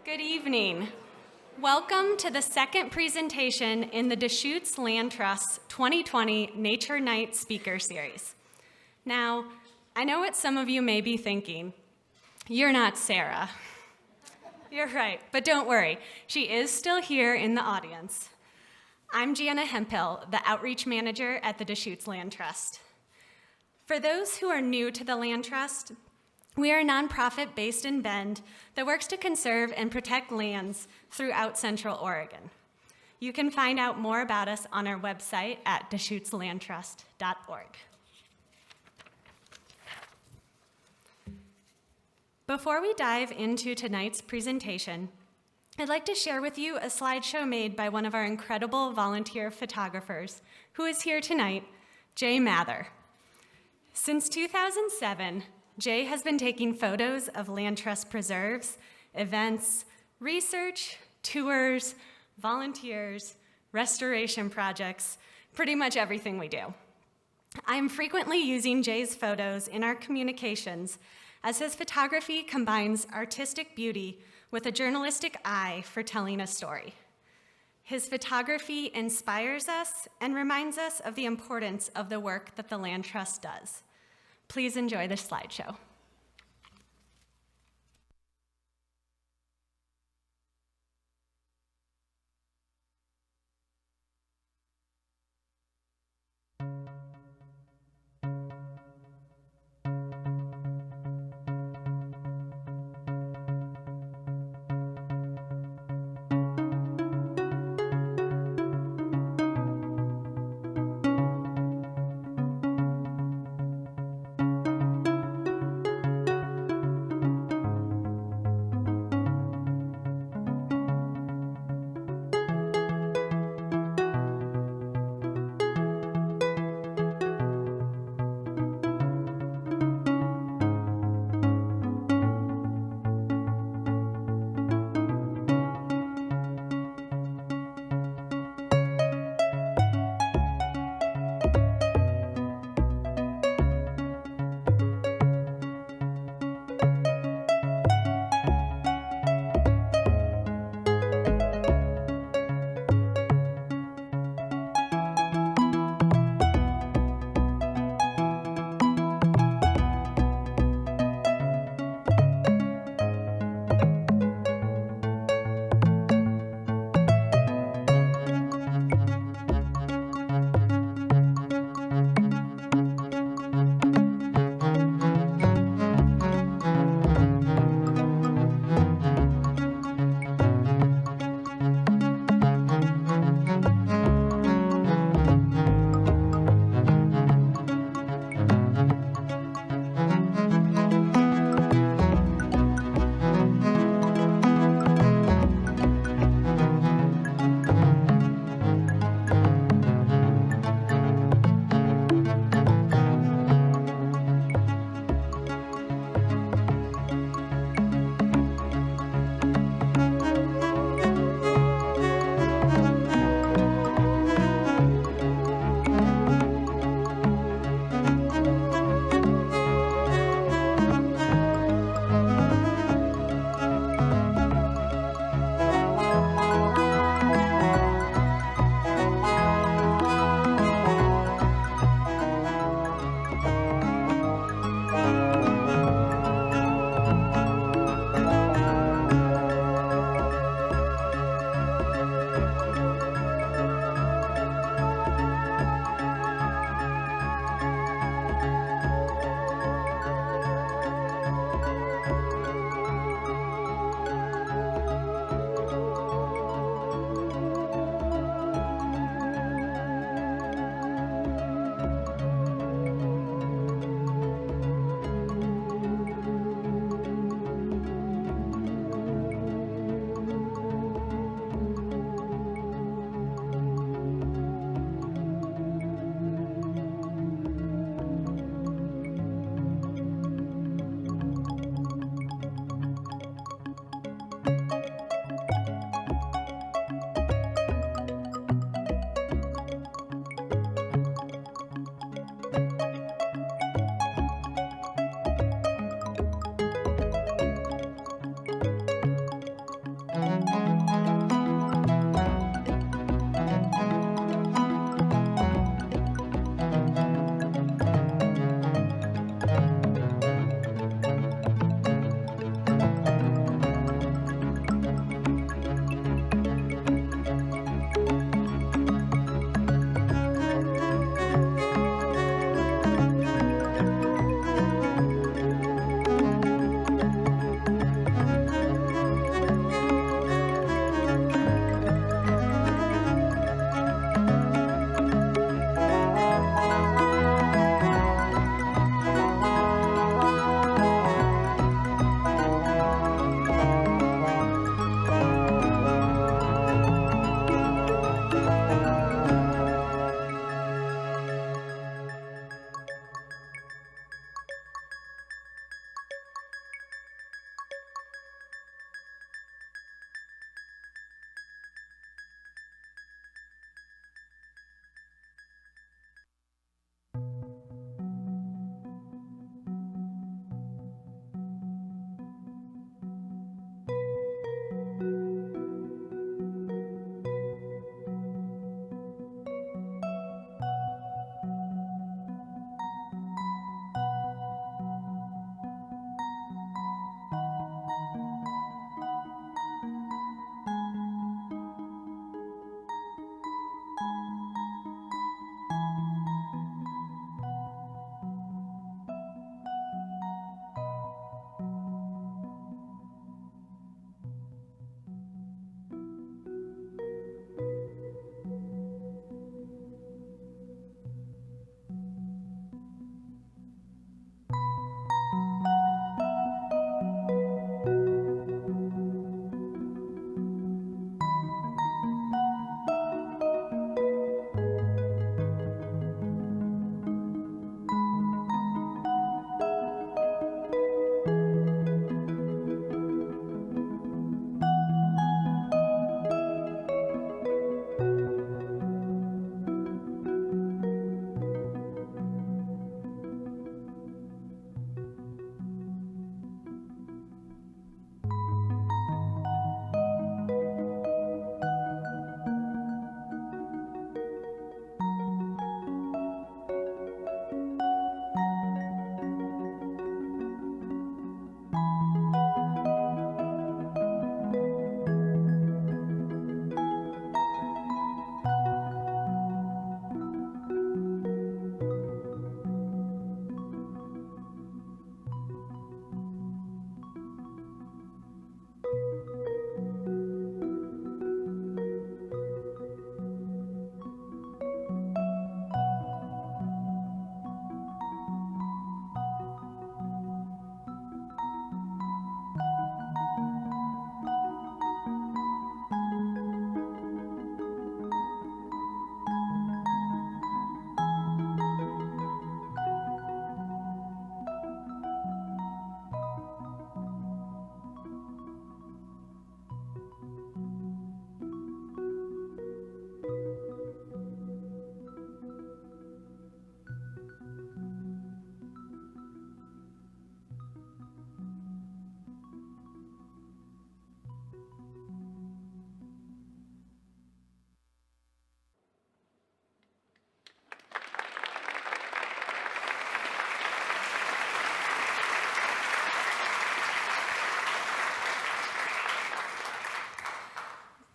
Good evening. Welcome to the second presentation in the Deschutes Land Trust 2020 Nature Night Speaker Series. Now, I know what some of you may be thinking. You're not Sarah. You're right, but don't worry. She is still here in the audience. I'm Gianna Hemphill, the Outreach Manager at the Deschutes Land Trust. For those who are new to the Land Trust, we are a nonprofit based in Bend that works to conserve and protect lands throughout Central Oregon. You can find out more about us on our website at DeschutesLandTrust.org. Before we dive into tonight's presentation, I'd like to share with you a slideshow made by one of our incredible volunteer photographers who is here tonight, Jay Mather. Since 2007, Jay has been taking photos of Land Trust preserves, events, research, tours, volunteers, restoration projects, pretty much everything we do. I'm frequently using Jay's photos in our communications as his photography combines artistic beauty with a journalistic eye for telling a story. His photography inspires us and reminds us of the importance of the work that the Land Trust does. Please enjoy this slideshow.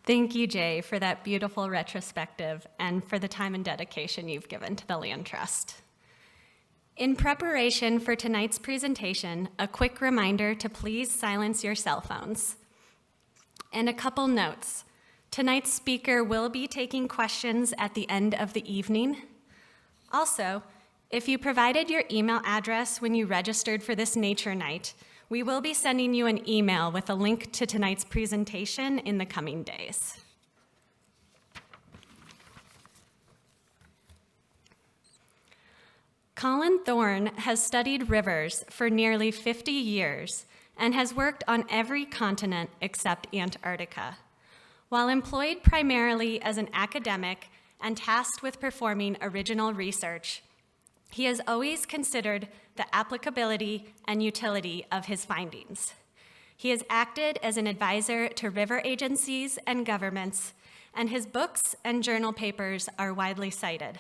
Thank you, Jay, for that beautiful retrospective and for the time and dedication you've given to the Land Trust. In preparation for tonight's presentation, a quick reminder to please silence your cell phones. And a couple notes. Tonight's speaker will be taking questions at the end of the evening. Also, if you provided your email address when you registered for this nature night, we will be sending you an email with a link to tonight's presentation in the coming days. Colin Thorne has studied rivers for nearly 50 years and has worked on every continent except Antarctica. While employed primarily as an academic and tasked with performing original research, he has always considered the applicability and utility of his findings. He has acted as an advisor to river agencies and governments, and his books and journal papers are widely cited.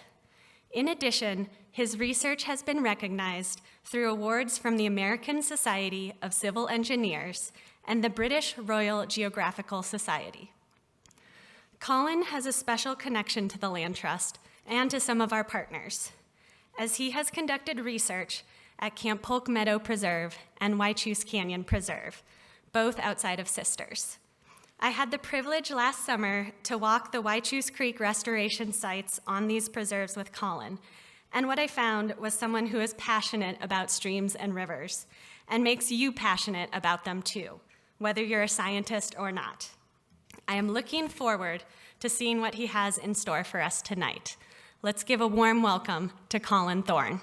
In addition, his research has been recognized through awards from the American Society of Civil Engineers and the British Royal Geographical Society. Colin has a special connection to the Land Trust and to some of our partners, as he has conducted research at Camp Polk Meadow Preserve and Whychoose Canyon Preserve, both outside of Sisters. I had the privilege last summer to walk the Whychoose Creek restoration sites on these preserves with Colin, and what I found was someone who is passionate about streams and rivers, and makes you passionate about them too, whether you're a scientist or not. I am looking forward to seeing what he has in store for us tonight. Let's give a warm welcome to Colin Thorne.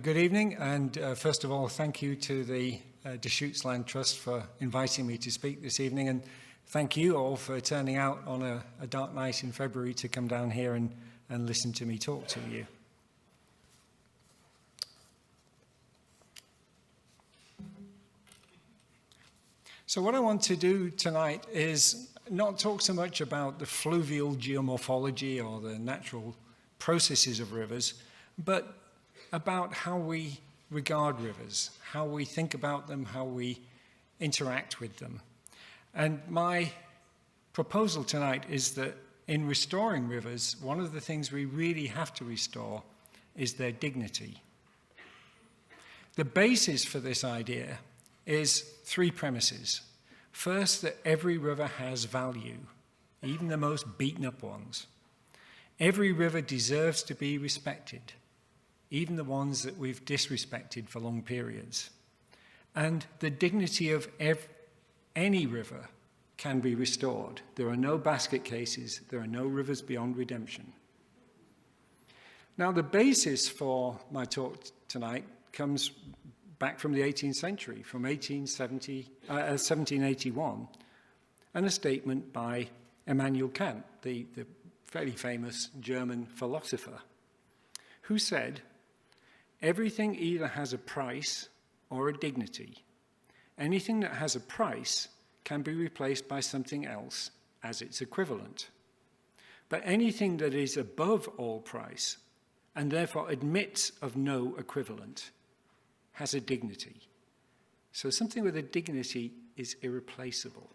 Good evening, and first of all, thank you to the Deschutes Land Trust for inviting me to speak this evening, and thank you all for turning out on a dark night in February to come down here and listen to me talk to you. So what I want to do tonight is not talk so much about the fluvial geomorphology or the natural processes of rivers, but about how we regard rivers, how we think about them, how we interact with them. And my proposal tonight is that in restoring rivers, one of the things we really have to restore is their dignity. The basis for this idea is three premises. First, that every river has value, even the most beaten up ones. Every river deserves to be respected, even the ones that we've disrespected for long periods. And the dignity of any river can be restored. There are no basket cases. There are no rivers beyond redemption. Now, the basis for my talk tonight comes back from the 18th century, from 1781, and a statement by Immanuel Kant, the fairly famous German philosopher, who said, "Everything either has a price or a dignity. Anything that has a price can be replaced by something else as its equivalent. But anything that is above all price, and therefore admits of no equivalent, has a dignity." So something with a dignity is irreplaceable.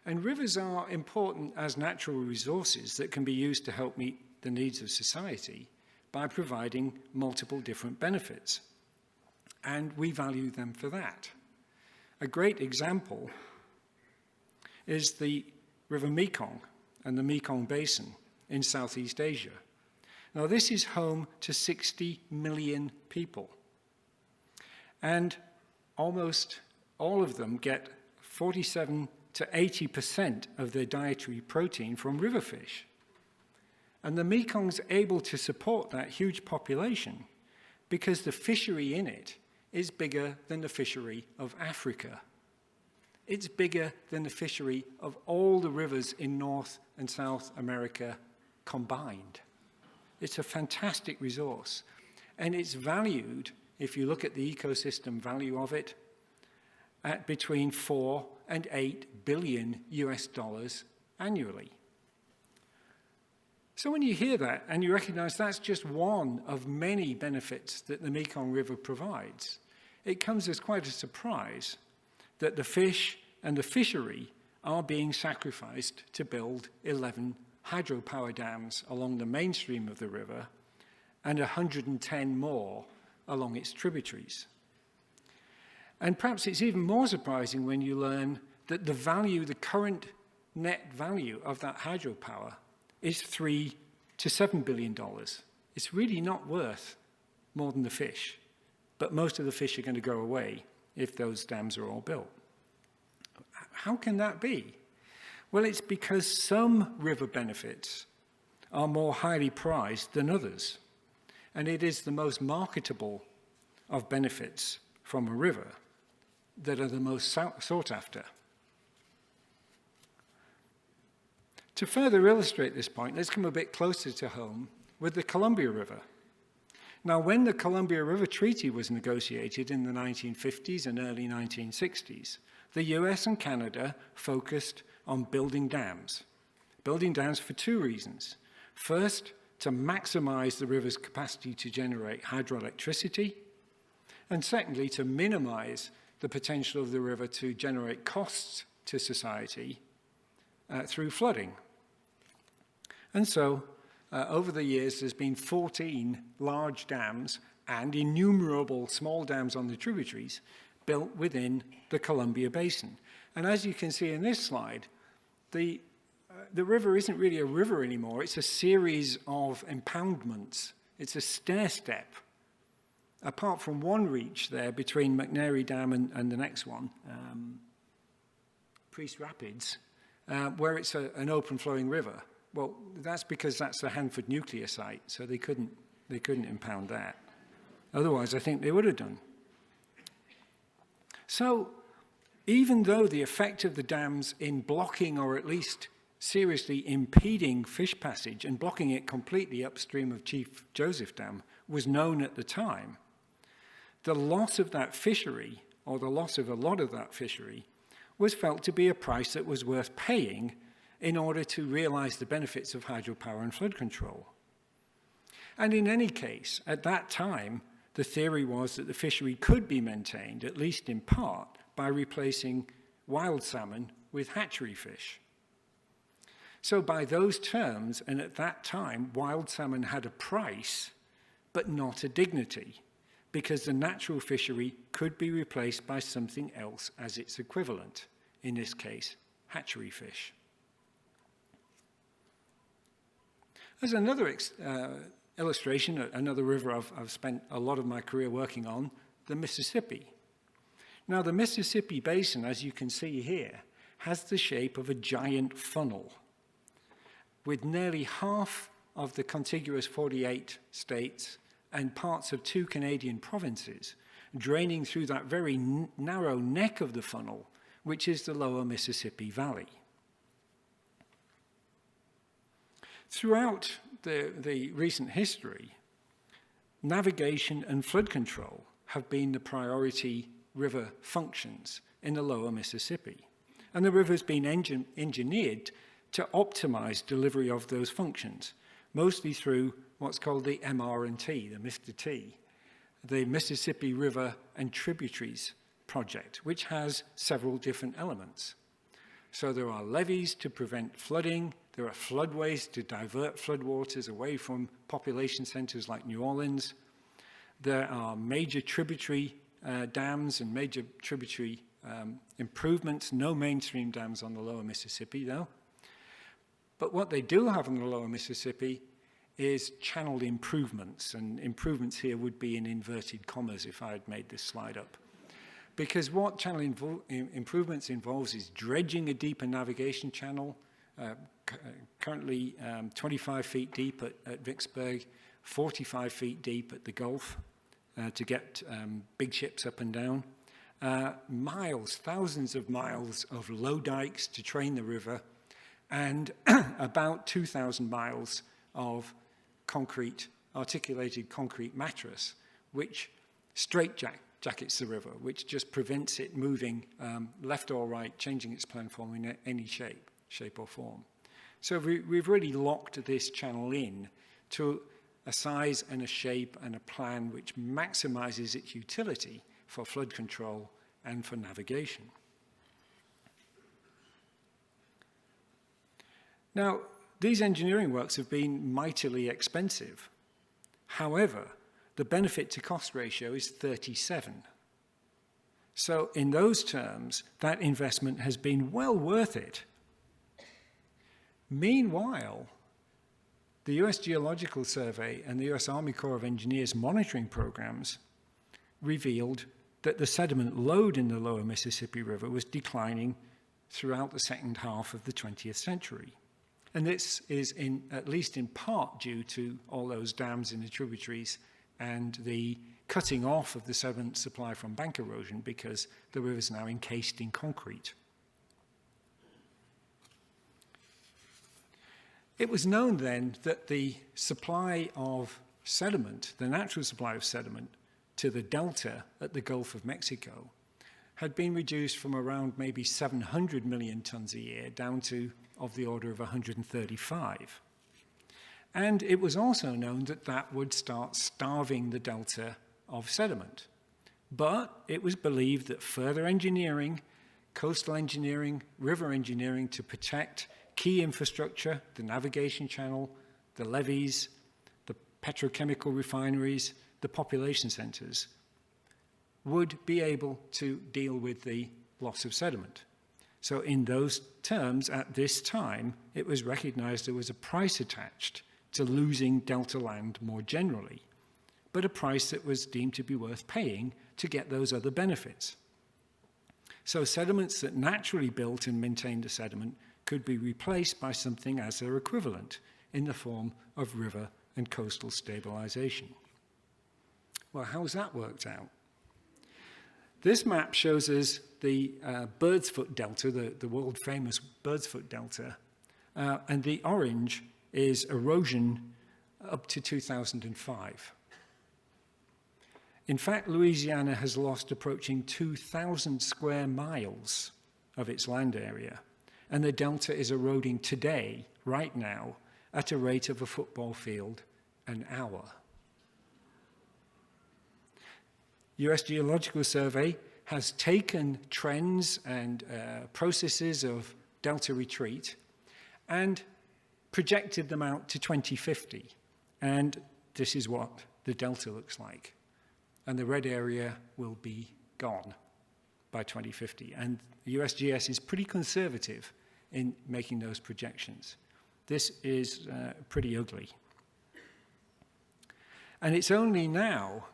And rivers are important as natural resources that can be used to help meet the needs of society by providing multiple different benefits. And we value them for that. A great example is the River Mekong and the Mekong Basin in Southeast Asia. Now, this is home to 60 million people. And almost all of them get 47 to 80% of their dietary protein from river fish. And the Mekong's able to support that huge population because the fishery in it is bigger than the fishery of Africa. It's bigger than the fishery of all the rivers in North and South America combined. It's a fantastic resource. And it's valued, if you look at the ecosystem value of it, at between 4 and 8 billion US dollars annually. So when you hear that and you recognize that's just one of many benefits that the Mekong River provides, it comes as quite a surprise that the fish and the fishery are being sacrificed to build 11 hydropower dams along the mainstream of the river and 110 more along its tributaries. And perhaps it's even more surprising when you learn that the current net value of that hydropower is $3 to $7 billion. It's really not worth more than the fish, but most of the fish are going to go away if those dams are all built. How can that be? Well, it's because some river benefits are more highly prized than others, and it is the most marketable of benefits from a river that are the most sought after. To further illustrate this point, let's come a bit closer to home with the Columbia River. Now, when the Columbia River Treaty was negotiated in the 1950s and early 1960s, the US and Canada focused on building dams for two reasons. First, to maximize the river's capacity to generate hydroelectricity, and secondly, to minimize the potential of the river to generate costs to society through flooding. And so, over the years, there's been 14 large dams and innumerable small dams on the tributaries built within the Columbia Basin. And as you can see in this slide, the river isn't really a river anymore. It's a series of impoundments. It's a stair step. Apart from one reach there between McNary Dam and the next one, Priest Rapids, where it's an open-flowing river. Well, that's because that's the Hanford nuclear site, so they couldn't impound that. Otherwise, I think they would have done. So, even though the effect of the dams in blocking or at least seriously impeding fish passage and blocking it completely upstream of Chief Joseph Dam was known at the time, the loss of that fishery, or the loss of a lot of that fishery, was felt to be a price that was worth paying in order to realize the benefits of hydropower and flood control. And in any case, at that time, the theory was that the fishery could be maintained, at least in part, by replacing wild salmon with hatchery fish. So by those terms, and at that time, wild salmon had a price, but not a dignity, because the natural fishery could be replaced by something else as its equivalent, in this case, hatchery fish. As another illustration, another river I've spent a lot of my career working on, the Mississippi. Now, the Mississippi Basin, as you can see here, has the shape of a giant funnel, with nearly half of the contiguous 48 states and parts of 2 Canadian provinces draining through that very narrow neck of the funnel, which is the lower Mississippi Valley. Throughout the recent history, navigation and flood control have been the priority river functions in the lower Mississippi. And the river's been engineered to optimize delivery of those functions, mostly through what's called the MR&T, the Mr. T, the Mississippi River and Tributaries Project, which has several different elements. So there are levees to prevent flooding, there are floodways to divert floodwaters away from population centers like New Orleans, there are major tributary dams and major tributary improvements, no mainstream dams on the lower Mississippi though. But what they do have on the lower Mississippi is channel improvements, and improvements here would be in inverted commas if I had made this slide up. Because what channel improvements involves is dredging a deeper navigation channel, currently 25 feet deep at Vicksburg, 45 feet deep at the Gulf to get big ships up and down. Miles, thousands of miles of low dikes to train the river, and about 2,000 miles of articulated concrete mattress, which straitjackets the river, which just prevents it moving left or right, changing its planform in any shape. shape or form. So we've really locked this channel in to a size and a shape and a plan which maximizes its utility for flood control and for navigation. Now, these engineering works have been mightily expensive. However, the benefit to cost ratio is 37. So in those terms, that investment has been well worth it. Meanwhile, the US Geological Survey and the US Army Corps of Engineers monitoring programs revealed that the sediment load in the lower Mississippi River was declining throughout the second half of the 20th century. And this is at least in part due to all those dams in the tributaries and the cutting off of the sediment supply from bank erosion because the river is now encased in concrete. It was known then that the supply of sediment, the natural supply of sediment to the delta at the Gulf of Mexico, had been reduced from around maybe 700 million tons a year down to of the order of 135. And it was also known that that would start starving the delta of sediment. But it was believed that further engineering, coastal engineering, river engineering to protect key infrastructure, the navigation channel, the levees, the petrochemical refineries, the population centers, would be able to deal with the loss of sediment. So in those terms, at this time, it was recognized there was a price attached to losing delta land more generally, but a price that was deemed to be worth paying to get those other benefits. So sediments that naturally built and maintained the sediment could be replaced by something as their equivalent in the form of river and coastal stabilization. Well, how's that worked out? This map shows us the Bird's Foot Delta, the world-famous Bird's Foot Delta, and the orange is erosion up to 2005. In fact, Louisiana has lost approaching 2,000 square miles of its land area, and the delta is eroding today, right now, at a rate of a football field an hour. US Geological Survey has taken trends and processes of delta retreat and projected them out to 2050. And this is what the delta looks like. And the red area will be gone by 2050. And the USGS is pretty conservative in making those projections. This is pretty ugly. And it's only now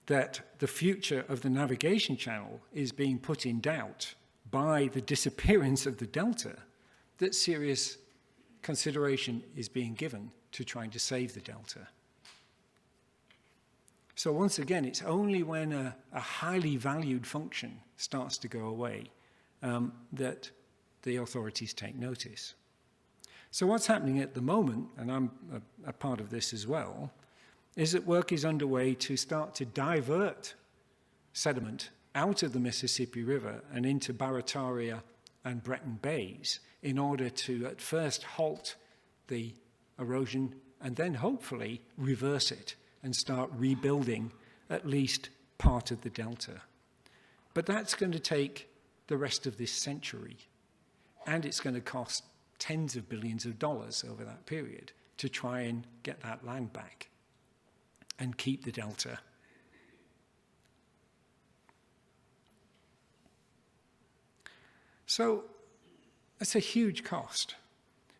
that the future of the navigation channel is being put in doubt by the disappearance of the delta that serious consideration is being given to trying to save the delta. So once again, it's only when a highly valued function starts to go away that the authorities take notice. So what's happening at the moment, and I'm a part of this as well, is that work is underway to start to divert sediment out of the Mississippi River and into Barataria and Breton Bays in order to at first halt the erosion and then hopefully reverse it and start rebuilding at least part of the delta. But that's going to take the rest of this century, and it's going to cost tens of billions of dollars over that period to try and get that land back and keep the delta. So that's a huge cost.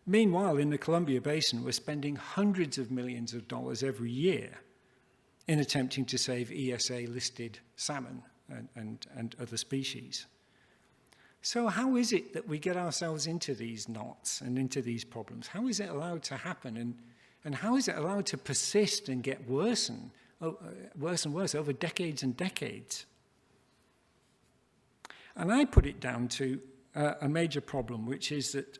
Meanwhile, in the Columbia Basin, we're spending hundreds of millions of dollars every year in attempting to save ESA-listed salmon and other species. So how is it that we get ourselves into these knots and into these problems? How is it allowed to happen? And how is it allowed to persist and get worse and worse over decades and decades? And I put it down to a major problem, which is that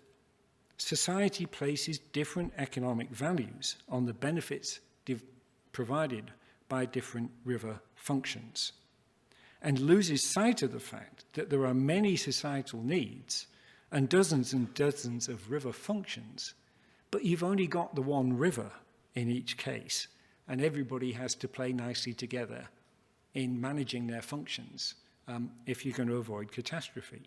society places different economic values on the benefits provided by different river functions, and loses sight of the fact that there are many societal needs and dozens of river functions, but you've only got the one river in each case, and everybody has to play nicely together in managing their functions if you're going to avoid catastrophe.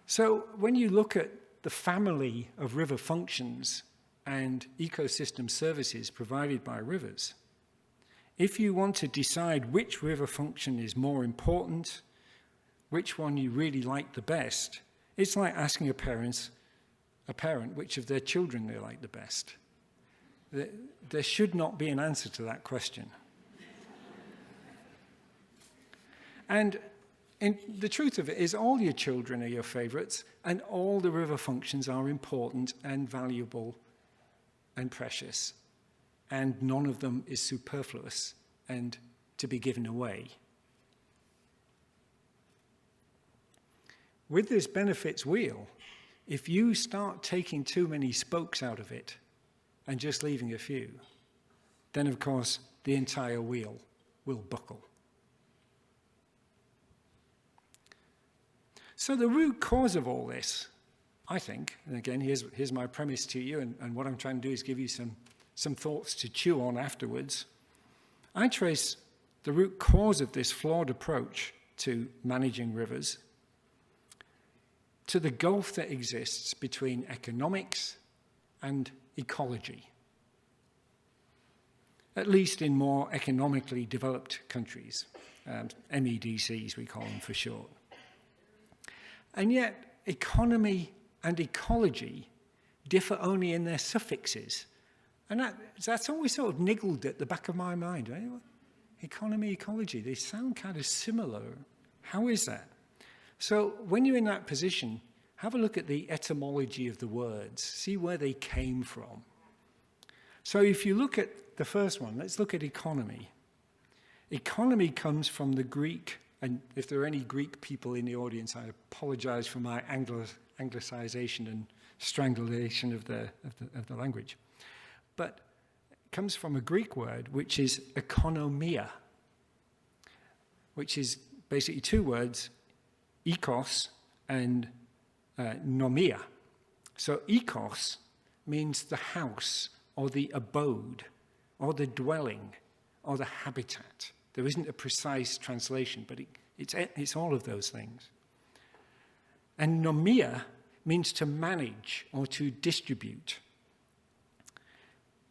So when you look at the family of river functions and ecosystem services provided by rivers, if you want to decide which river function is more important, which one you really like the best, it's like asking a parent which of their children they like the best. There should not be an answer to that question. And the truth of it is all your children are your favorites, and all the river functions are important and valuable and precious, and none of them is superfluous and to be given away. With this benefits wheel, if you start taking too many spokes out of it and just leaving a few, then of course the entire wheel will buckle. So the root cause of all this, I think, and again, here's my premise to you, and what I'm trying to do is give you some thoughts to chew on afterwards. I trace the root cause of this flawed approach to managing rivers to the gulf that exists between economics and ecology, at least in more economically developed countries, MEDCs we call them for short. And yet, economy and ecology differ only in their suffixes. And that's always sort of niggled at the back of my mind. Right? Economy, ecology, they sound kind of similar. How is that? So when you're in that position, have a look at the etymology of the words. See where they came from. So if you look at the first one, let's look at economy. Economy comes from the Greek. And if there are any Greek people in the audience, I apologize for my anglicization and strangulation of the language. But it comes from a Greek word, which is economia, which is basically two words, ekos and nomia. So ekos means the house or the abode or the dwelling or the habitat. There isn't a precise translation, but it's all of those things. And nomia means to manage or to distribute.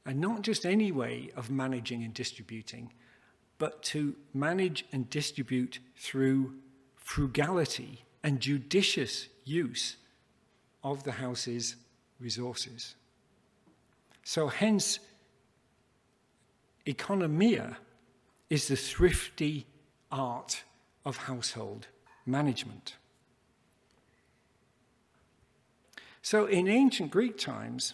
And not just any way of managing and distributing, but to manage and distribute through frugality and judicious use of the house's resources. So hence, economia is the thrifty art of household management. So in ancient Greek times,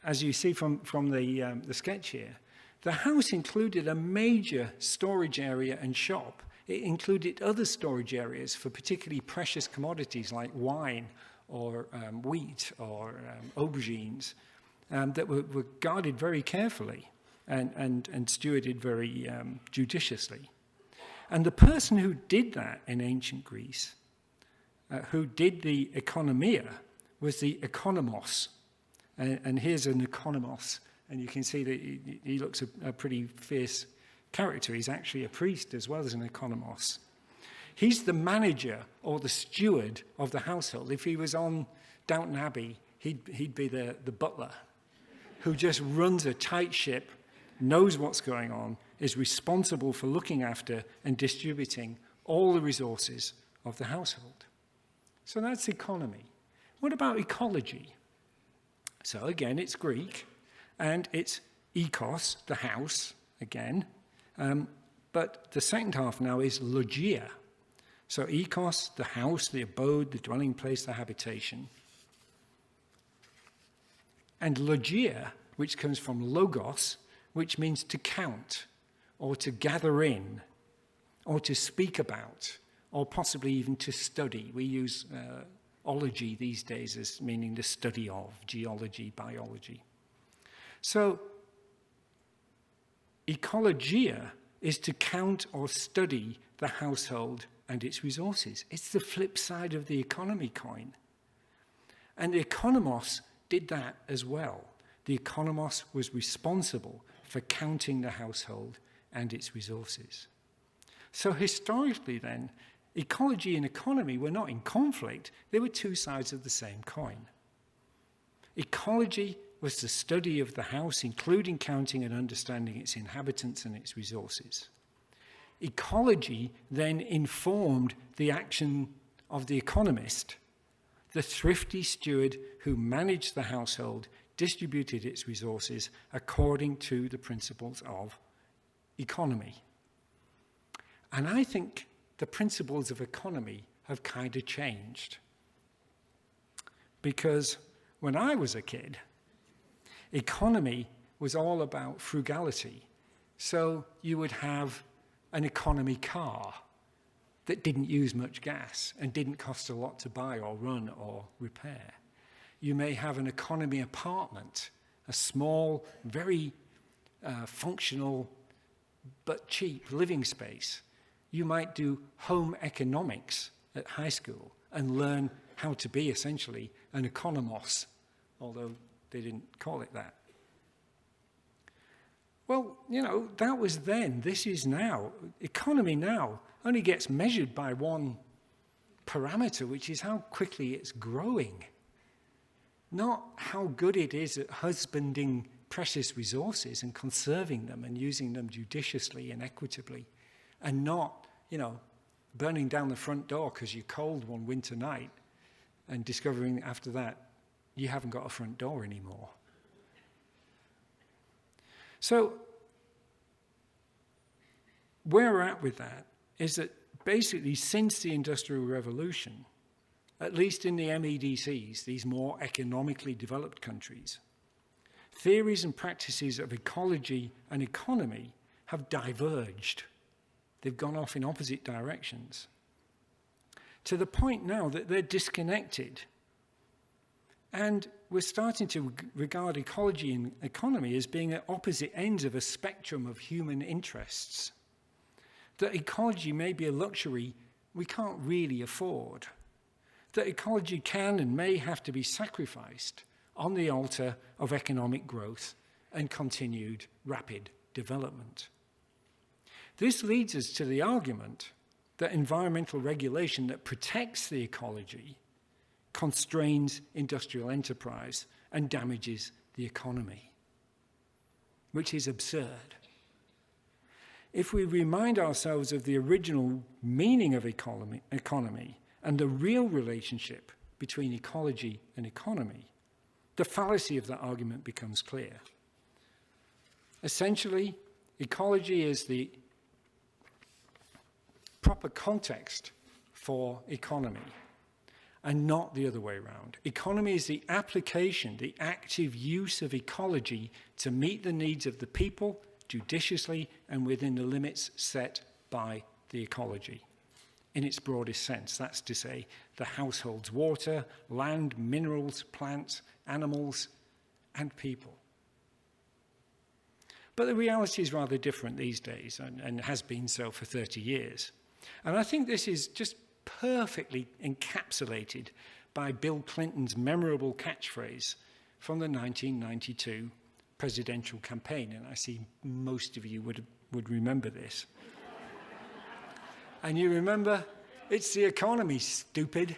as you see from the sketch here, the house included a major storage area and shop. It included other storage areas for particularly precious commodities like wine or wheat or aubergines that were guarded very carefully and stewarded very judiciously. And the person who did that in ancient Greece, who did the economia, was the economos. And here's an economos, and you can see that he looks a pretty fierce character. He's actually a priest as well as an economos. He's the manager or the steward of the household. If he was on Downton Abbey, he'd be the butler who just runs a tight ship, knows what's going on, is responsible for looking after and distributing all the resources of the household. So that's economy. What about ecology? So again, it's Greek, and it's ekos, the house, again. But the second half now is logia. So ekos, the house, the abode, the dwelling place, the habitation. And logia, which comes from logos, which means to count, or to gather in, or to speak about, or possibly even to study. We use ology these days as meaning the study of, geology, biology. So ecologia is to count or study the household and its resources. It's the flip side of the economy coin. And the economos did that as well. The economos was responsible for counting the household and its resources. So historically then, ecology and economy were not in conflict. They were two sides of the same coin. Ecology was the study of the house, including counting and understanding its inhabitants and its resources. Ecology then informed the action of the economist, the thrifty steward who managed the household, distributed its resources according to the principles of economy. And I think the principles of economy have kind of changed. Because when I was a kid, economy was all about frugality. So you would have an economy car that didn't use much gas and didn't cost a lot to buy or run or repair. You may have an economy apartment, a small, very functional but cheap living space. You might do home economics at high school and learn how to be essentially an economos, although they didn't call it that. Well, you know, that was then. This is now. Economy now only gets measured by one parameter, which is how quickly it's growing. Not how good it is at husbanding precious resources and conserving them and using them judiciously and equitably, and not, you know, burning down the front door because you're cold one winter night and discovering after that you haven't got a front door anymore. So where we're at with that is that basically since the Industrial Revolution, at least in the MEDCs, these more economically developed countries, theories and practices of ecology and economy have diverged. They've gone off in opposite directions, to the point now that they're disconnected. And we're starting to regard ecology and economy as being at opposite ends of a spectrum of human interests. That ecology may be a luxury we can't really afford. That ecology can and may have to be sacrificed on the altar of economic growth and continued rapid development. This leads us to the argument that environmental regulation that protects the ecology constrains industrial enterprise and damages the economy, which is absurd. If we remind ourselves of the original meaning of economy and the real relationship between ecology and economy, the fallacy of that argument becomes clear. Essentially, ecology is the proper context for economy, and not the other way around. Economy is the application, the active use of ecology to meet the needs of the people judiciously and within the limits set by the ecology. In its broadest sense, that's to say, the household's water, land, minerals, plants, animals, and people. But the reality is rather different these days, and has been so for 30 years. And I think this is just perfectly encapsulated by Bill Clinton's memorable catchphrase from the 1992 presidential campaign. And I see most of you would remember this. And you remember, it's the economy, stupid.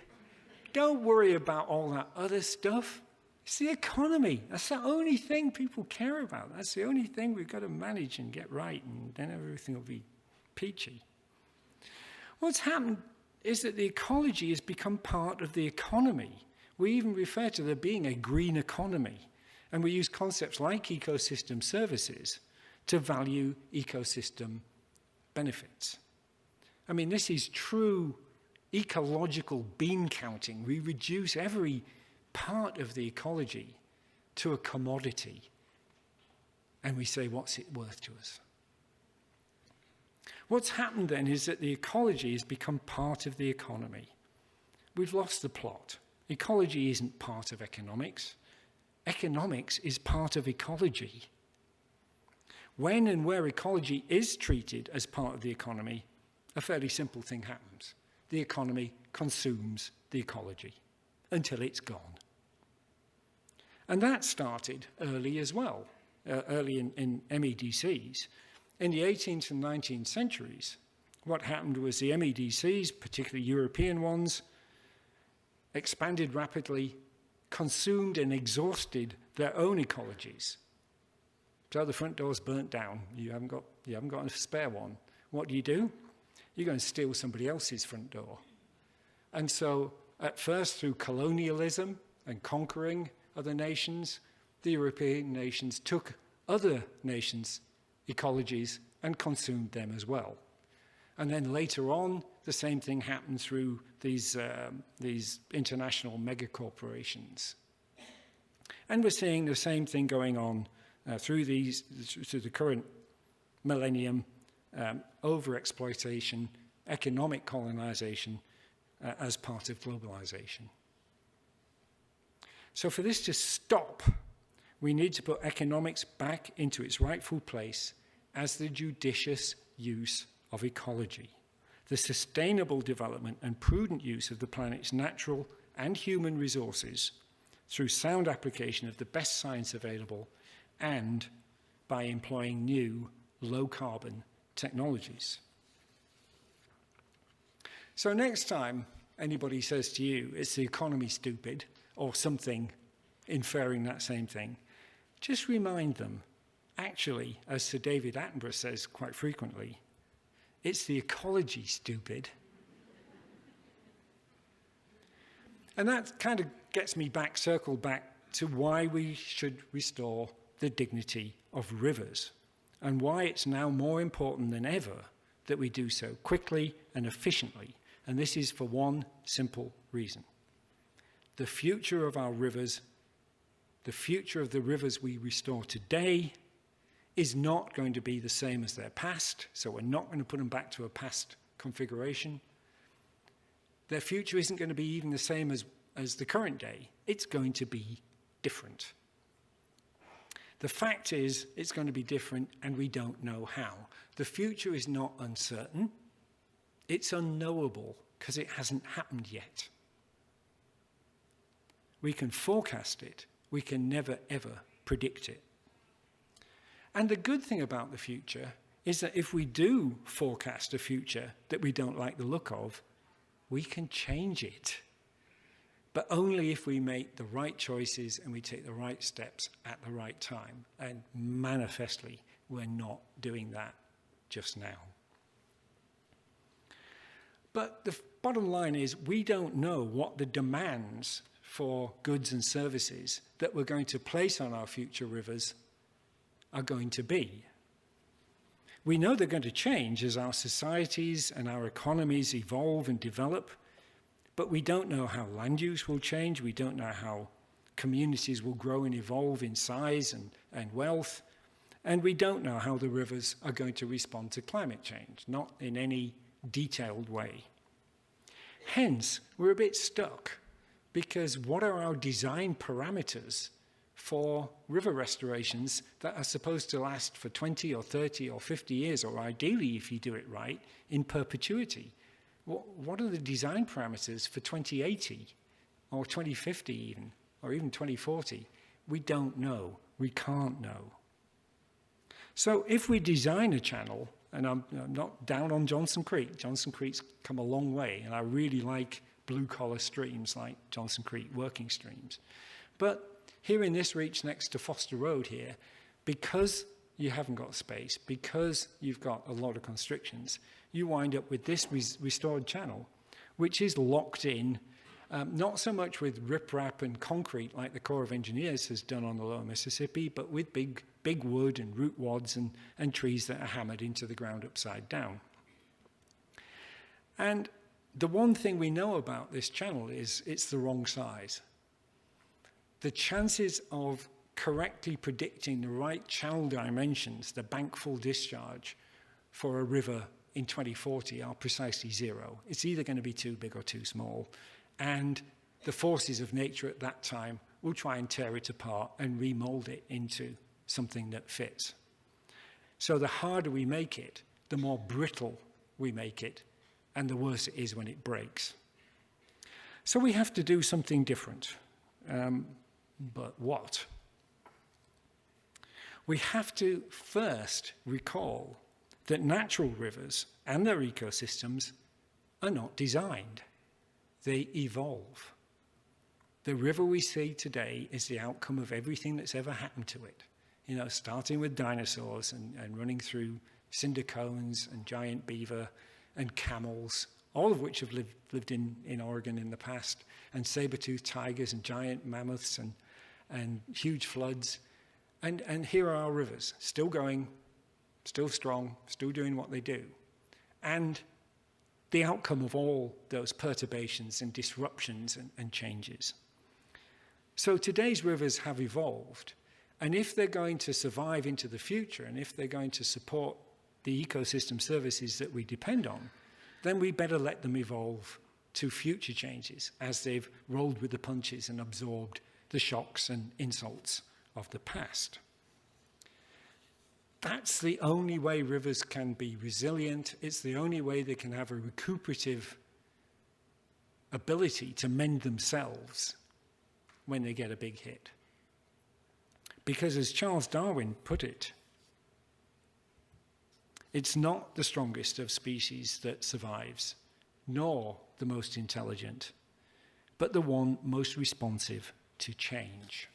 Don't worry about all that other stuff. It's the economy. That's the only thing people care about. That's the only thing we've got to manage and get right, and then everything will be peachy. What's happened is that the ecology has become part of the economy. We even refer to there being a green economy, and we use concepts like ecosystem services to value ecosystem benefits. I mean, this is true ecological bean counting. We reduce every part of the ecology to a commodity, and we say, what's it worth to us? What's happened then is that the ecology has become part of the economy. We've lost the plot. Ecology isn't part of economics. Economics is part of ecology. when and where ecology is treated as part of the economy, a fairly simple thing happens. The economy consumes the ecology until it's gone. And that started early as well, early in MEDCs. In the 18th and 19th centuries, what happened was the MEDCs, particularly European ones, expanded rapidly, consumed and exhausted their own ecologies. So the front door's burnt down. You haven't got a spare one. What do? You're going to steal somebody else's front door. And so, at first, through colonialism and conquering other nations, the European nations took other nations' ecologies and consumed them as well. And then later on, the same thing happened through these international megacorporations. And we're seeing the same thing going on through the current millennium, overexploitation, economic colonization as part of globalization. So for this to stop, we need to put economics back into its rightful place as the judicious use of ecology, the sustainable development and prudent use of the planet's natural and human resources through sound application of the best science available and by employing new low-carbon technologies. So next time anybody says to you, it's the economy stupid, or something inferring that same thing, just remind them, actually, as Sir David Attenborough says quite frequently, it's the ecology stupid. And that kind of gets me back, circled back to why we should restore the dignity of rivers and why it's now more important than ever that we do so quickly and efficiently. And this is for one simple reason. The future of our rivers, the future of the rivers we restore today, is not going to be the same as their past, so we're not going to put them back to a past configuration. Their future isn't going to be even the same as the current day. It's going to be different. The fact is, it's going to be different, and we don't know how. The future is not uncertain. It's unknowable, because it hasn't happened yet. We can forecast it. We can never, ever predict it. And the good thing about the future is that if we do forecast a future that we don't like the look of, we can change it. But only if we make the right choices and we take the right steps at the right time. And manifestly, we're not doing that just now. But the bottom line is we don't know what the demands for goods and services that we're going to place on our future rivers are going to be. We know they're going to change as our societies and our economies evolve and develop, but we don't know how land use will change. We don't know how communities will grow and evolve in size and wealth. And we don't know how the rivers are going to respond to climate change, not in any detailed way. Hence, we're a bit stuck, because what are our design parameters for river restorations that are supposed to last for 20 or 30 or 50 years, or ideally, if you do it right, in perpetuity? What are the design parameters for 2080 or 2050 even, or even 2040? We don't know. We can't know. So if we design a channel, and I'm not down on Johnson Creek. Johnson Creek's come a long way, and I really like blue-collar streams like Johnson Creek working streams. But here in this reach next to Foster Road here, because you haven't got space, because you've got a lot of constrictions, you wind up with this restored channel, which is locked in, not so much with riprap and concrete like the Corps of Engineers has done on the lower Mississippi, but with big wood and root wads and trees that are hammered into the ground upside down. And the one thing we know about this channel is it's the wrong size. The chances of correctly predicting the right channel dimensions, the bank full discharge for a river in 2040 are precisely zero. It's either going to be too big or too small. And the forces of nature at that time will try and tear it apart and remold it into something that fits. So the harder we make it, the more brittle we make it, and the worse it is when it breaks. So we have to do something different. But what? We have to first recall that natural rivers and their ecosystems are not designed. They evolve. The river we see today is the outcome of everything that's ever happened to it. You know, starting with dinosaurs and running through cinder cones and giant beaver and camels, all of which have lived in Oregon in the past, and saber-toothed tigers and giant mammoths and huge floods. And here are our rivers, still going, still strong, still doing what they do. And the outcome of all those perturbations and disruptions and changes. So today's rivers have evolved, and if they're going to survive into the future, and if they're going to support the ecosystem services that we depend on, then we better let them evolve to future changes as they've rolled with the punches and absorbed the shocks and insults of the past. That's the only way rivers can be resilient. It's the only way they can have a recuperative ability to mend themselves when they get a big hit. Because as Charles Darwin put it, it's not the strongest of species that survives, nor the most intelligent, but the one most responsive to change.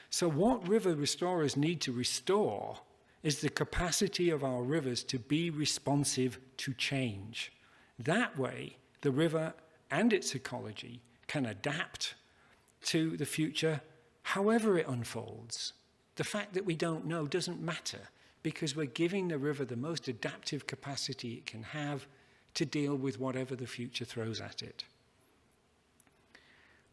So what river restorers need to restore is the capacity of our rivers to be responsive to change. That way, the river and its ecology can adapt to the future however it unfolds. The fact that we don't know doesn't matter, because we're giving the river the most adaptive capacity it can have to deal with whatever the future throws at it.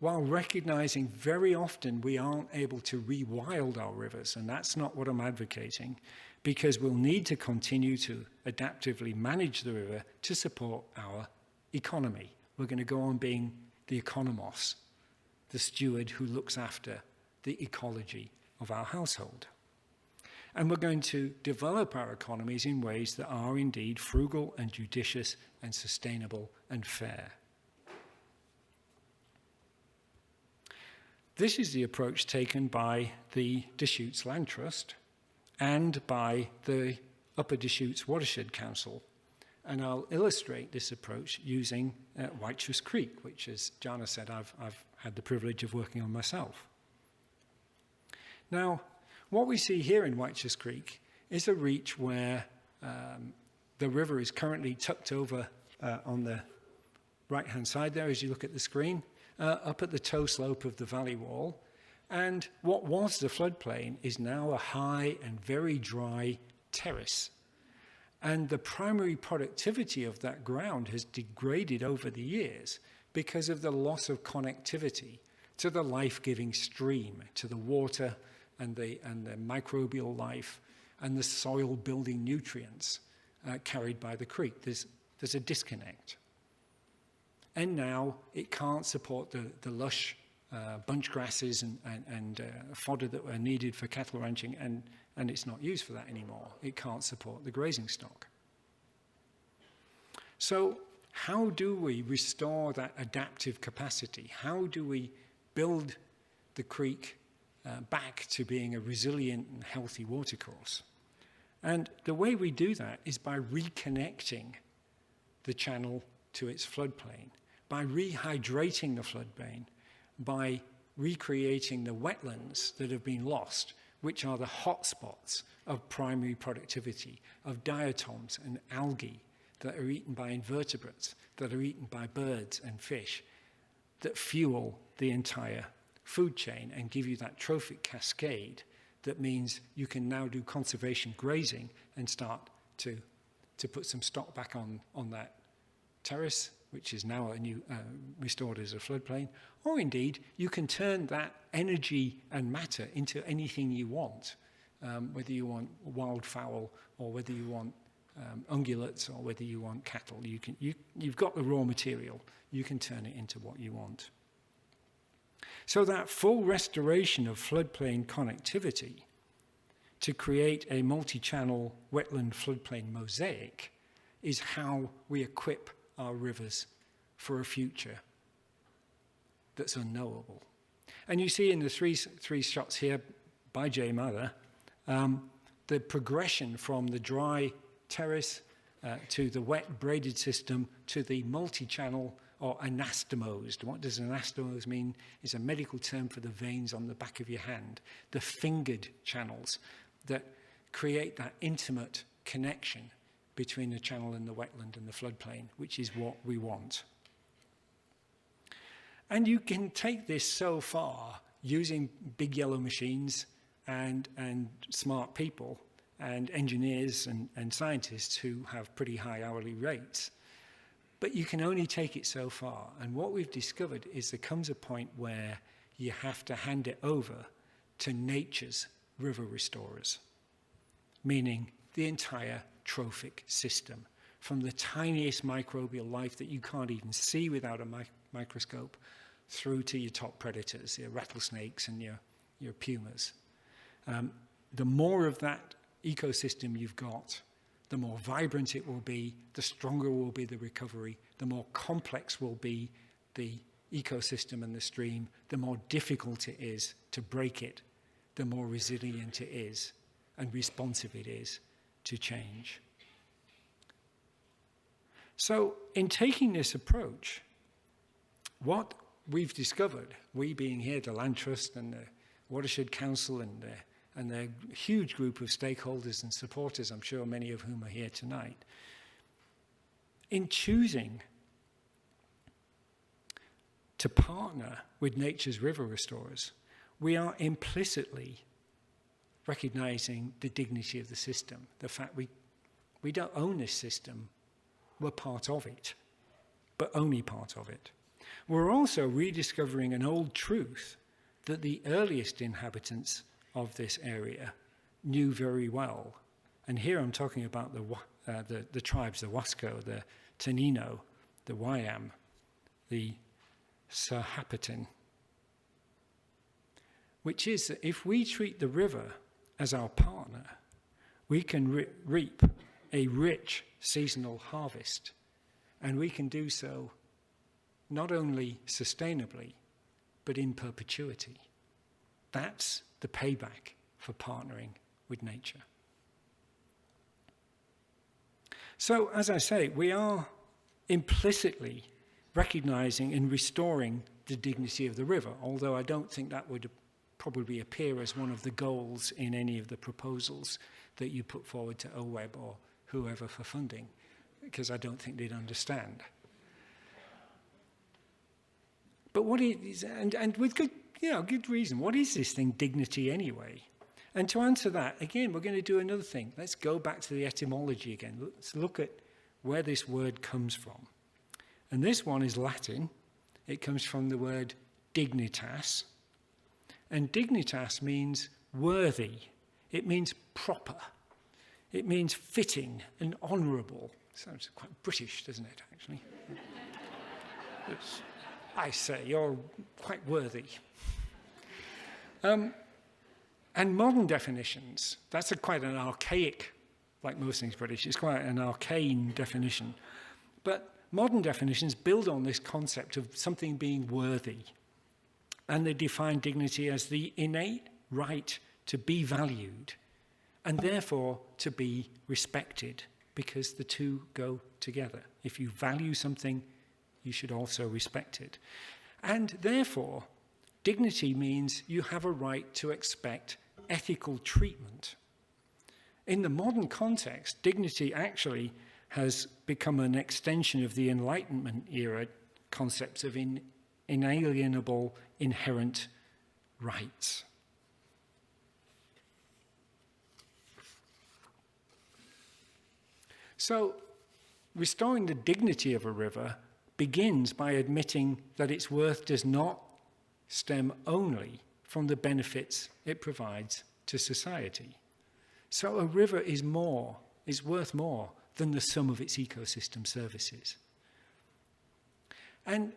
While recognizing very often we aren't able to rewild our rivers, and that's not what I'm advocating, because we'll need to continue to adaptively manage the river to support our economy. We're going to go on being the economos, the steward who looks after the ecology of our household. And we're going to develop our economies in ways that are indeed frugal and judicious and sustainable and fair. This is the approach taken by the Deschutes Land Trust and by the Upper Deschutes Watershed Council. And I'll illustrate this approach using Whitechouse Creek, which, as Jana said, I've had the privilege of working on myself. Now, what we see here in Whitechouse Creek is a reach where the river is currently tucked over on the right-hand side there as you look at the screen, up at the toe slope of the valley wall. And what was the floodplain is now a high and very dry terrace. And the primary productivity of that ground has degraded over the years because of the loss of connectivity to the life-giving stream, to the water and the microbial life and the soil-building nutrients carried by the creek. There's a disconnect. And now it can't support the lush bunch grasses and fodder that were needed for cattle ranching, and it's not used for that anymore. It can't support the grazing stock. So how do we restore that adaptive capacity? How do we build the creek back to being a resilient and healthy watercourse? And the way we do that is by reconnecting the channel to its floodplain, by rehydrating the floodplain, by recreating the wetlands that have been lost, which are the hotspots of primary productivity, of diatoms and algae that are eaten by invertebrates, that are eaten by birds and fish, that fuel the entire food chain and give you that trophic cascade that means you can now do conservation grazing and start to put some stock back on that terrace, which is now restored as a floodplain, or indeed you can turn that energy and matter into anything you want, whether you want wildfowl or whether you want ungulates or whether you want cattle. You've got the raw material. You can turn it into what you want. So that full restoration of floodplain connectivity to create a multi-channel wetland floodplain mosaic is how we equip our rivers for a future that's unknowable. And you see in the three shots here by J. Mather, the progression from the dry terrace to the wet braided system to the multi-channel or anastomosed. What does anastomosed mean? It's a medical term for the veins on the back of your hand, the fingered channels that create that intimate connection between the channel and the wetland and the floodplain, which is what we want. And you can take this so far using big yellow machines and smart people and engineers and scientists who have pretty high hourly rates. But you can only take it so far. And what we've discovered is there comes a point where you have to hand it over to nature's river restorers, meaning the entire trophic system, from the tiniest microbial life that you can't even see without a microscope, through to your top predators, your rattlesnakes and your pumas. The more of that ecosystem you've got, the more vibrant it will be, the stronger will be the recovery, the more complex will be the ecosystem and the stream, the more difficult it is to break it, the more resilient it is and responsive it is to change. So in taking this approach, what we've discovered, we being here, the Land Trust and the Watershed Council and their huge group of stakeholders and supporters, I'm sure many of whom are here tonight, in choosing to partner with nature's river restorers, we are implicitly recognizing the dignity of the system, the fact we don't own this system, we're part of it, but only part of it. We're also rediscovering an old truth that the earliest inhabitants of this area knew very well. And here I'm talking about the tribes, the Wasco, the Tanino, the Wayam, the Sahaptin, which is that if we treat the river as our partner, we can reap a rich seasonal harvest, and we can do so not only sustainably, but in perpetuity. That's the payback for partnering with nature. So, as I say, we are implicitly recognizing and restoring the dignity of the river, although I don't think that would probably appear as one of the goals in any of the proposals that you put forward to OWEB or whoever for funding, because I don't think they'd understand. But what is, and with good reason, what is this thing, dignity, anyway? And to answer that, again, we're going to do another thing. Let's go back to the etymology again. Let's look at where this word comes from. And this one is Latin. It comes from the word dignitas. And dignitas means worthy. It means proper. It means fitting and honourable. Sounds quite British, doesn't it, actually? I say, you're quite worthy. And modern definitions, that's quite an archaic, like most things British, it's quite an arcane definition. But modern definitions build on this concept of something being worthy. And they define dignity as the innate right to be valued and therefore to be respected, because the two go together. If you value something, you should also respect it. And therefore, dignity means you have a right to expect ethical treatment. In the modern context, dignity actually has become an extension of the Enlightenment era concepts of inalienable inherent rights. So, restoring the dignity of a river begins by admitting that its worth does not stem only from the benefits it provides to society. So a river is worth more than the sum of its ecosystem services. And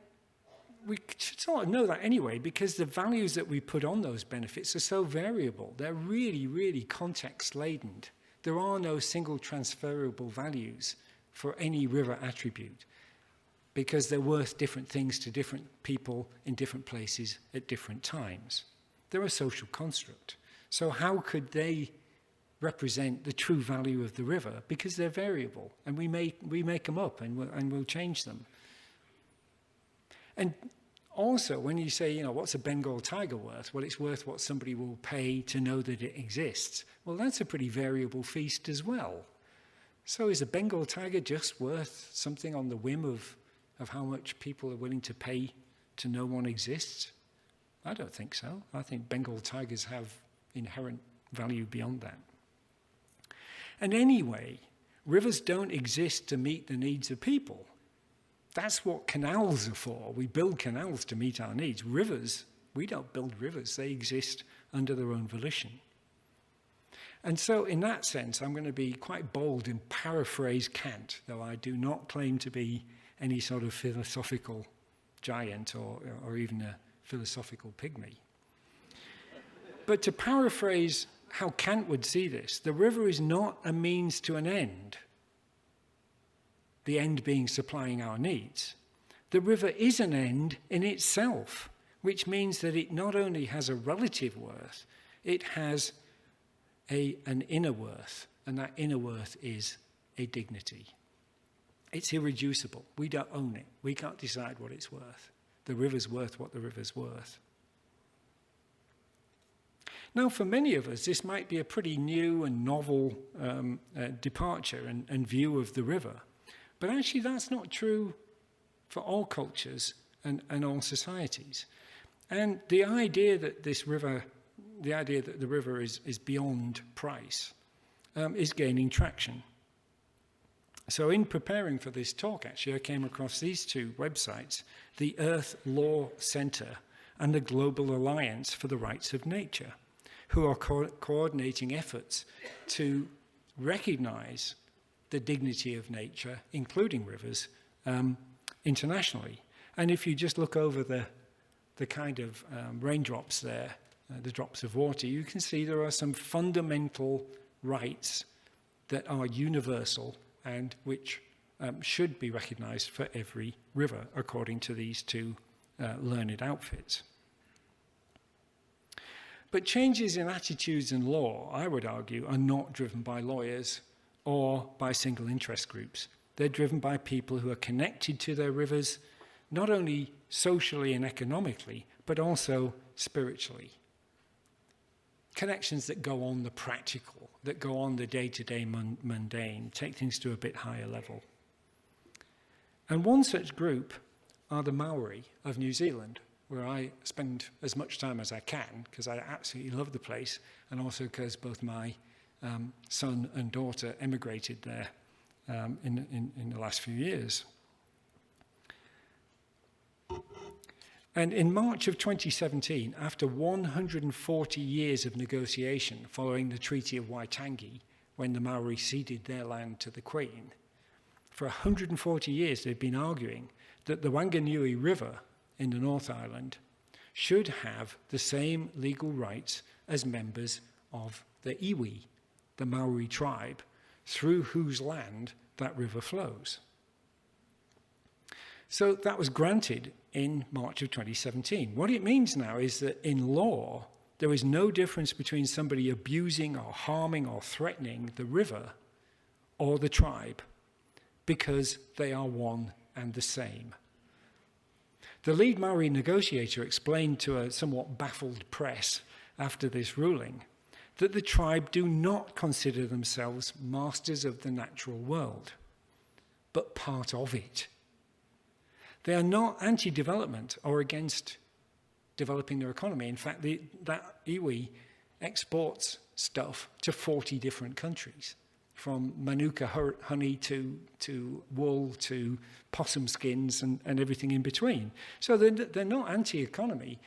we should sort of know that anyway, because the values that we put on those benefits are so variable. They're really, really context-laden. There are no single transferable values for any river attribute, because they're worth different things to different people in different places at different times. They're a social construct. So how could they represent the true value of the river? Because they're variable, and we make them up, and we'll change them. And also, when you say, what's a Bengal tiger worth? Well, it's worth what somebody will pay to know that it exists. Well, that's a pretty variable feast as well. So is a Bengal tiger just worth something on the whim of how much people are willing to pay to know one exists? I don't think so. I think Bengal tigers have inherent value beyond that. And anyway, rivers don't exist to meet the needs of people. That's what canals are for. We build canals to meet our needs. Rivers, we don't build rivers. They exist under their own volition. And so in that sense, I'm going to be quite bold and paraphrase Kant, though I do not claim to be any sort of philosophical giant or even a philosophical pygmy. But to paraphrase how Kant would see this, the river is not a means to an end, the end being supplying our needs. The river is an end in itself, which means that it not only has a relative worth, it has an inner worth, and that inner worth is a dignity. It's irreducible. We don't own it. We can't decide what it's worth. The river's worth what the river's worth. Now, for many of us, this might be a pretty new and novel departure and view of the river. But actually, that's not true for all cultures and all societies. And the idea that the river is beyond price is gaining traction. So in preparing for this talk, actually, I came across these two websites, the Earth Law Center and the Global Alliance for the Rights of Nature, who are coordinating efforts to recognize the dignity of nature, including rivers, internationally. And if you just look over the kind of raindrops there, the drops of water, you can see there are some fundamental rights that are universal and which should be recognized for every river, according to these two learned outfits. But changes in attitudes and law, I would argue, are not driven by lawyers or by single interest groups. They're driven by people who are connected to their rivers, not only socially and economically, but also spiritually. Connections that go on the practical, that go on the day-to-day mundane, take things to a bit higher level. And one such group are the Maori of New Zealand, where I spend as much time as I can, because I absolutely love the place, and also because both my son and daughter emigrated there in the last few years. And in March of 2017, after 140 years of negotiation following the Treaty of Waitangi, when the Maori ceded their land to the Queen, for 140 years they've been arguing that the Wanganui River in the North Island should have the same legal rights as members of the iwi, the Maori tribe, through whose land that river flows. So that was granted in March of 2017. What it means now is that in law, there is no difference between somebody abusing or harming or threatening the river or the tribe, because they are one and the same. The lead Maori negotiator explained to a somewhat baffled press after this ruling that the tribe do not consider themselves masters of the natural world, but part of it. They are not anti-development or against developing their economy. In fact, that iwi exports stuff to 40 different countries, from manuka honey to wool to possum skins and everything in between. So they're not anti-economy.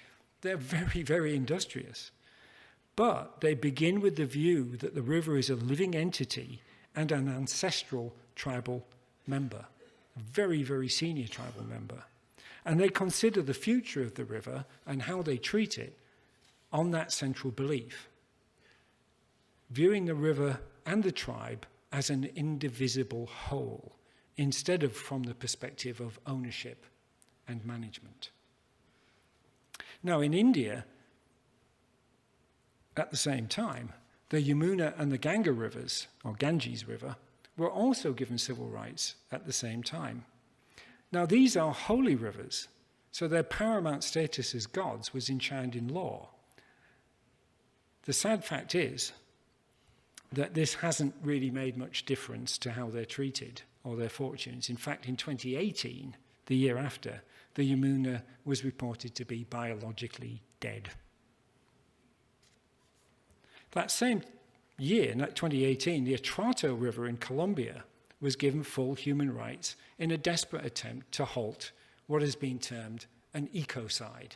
They're very, very industrious. But they begin with the view that the river is a living entity and an ancestral tribal member, a very, very senior tribal member. And they consider the future of the river and how they treat it on that central belief, viewing the river and the tribe as an indivisible whole, instead of from the perspective of ownership and management. Now, in India, at the same time, the Yamuna and the Ganga rivers, or Ganges River, were also given civil rights at the same time. Now, these are holy rivers, so their paramount status as gods was enshrined in law. The sad fact is that this hasn't really made much difference to how they're treated or their fortunes. In fact, in 2018, the year after, the Yamuna was reported to be biologically dead. That same year, 2018, the Atrato River in Colombia was given full human rights in a desperate attempt to halt what has been termed an ecocide,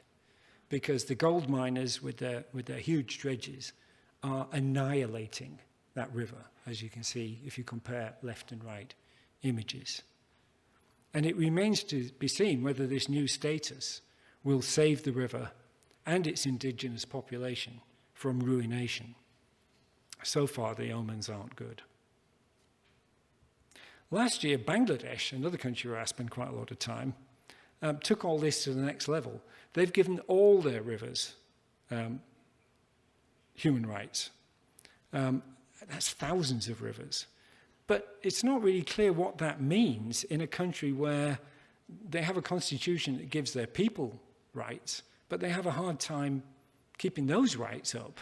because the gold miners with their huge dredges are annihilating that river, as you can see if you compare left and right images. And it remains to be seen whether this new status will save the river and its indigenous population from ruination. So far, the omens aren't good. Last year, Bangladesh, another country where I spend quite a lot of time, took all this to the next level. They've given all their rivers human rights. That's thousands of rivers. But it's not really clear what that means in a country where they have a constitution that gives their people rights, but they have a hard time keeping those rights up.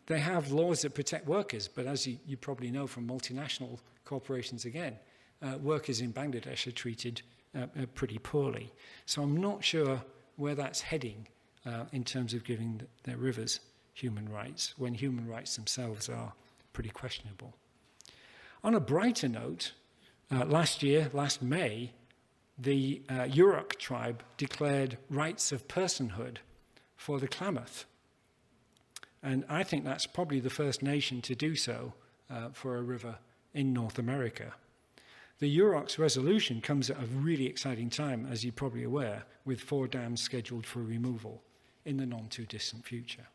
They have laws that protect workers, but as you probably know from multinational corporations again, workers in Bangladesh are treated pretty poorly. So I'm not sure where that's heading in terms of giving their rivers human rights, when human rights themselves are pretty questionable. On a brighter note, last May, the Yurok tribe declared rights of personhood for the Klamath. And I think that's probably the first nation to do so for a river in North America. The Yurok's resolution comes at a really exciting time, as you're probably aware, with 4 dams scheduled for removal in the non-too-distant future.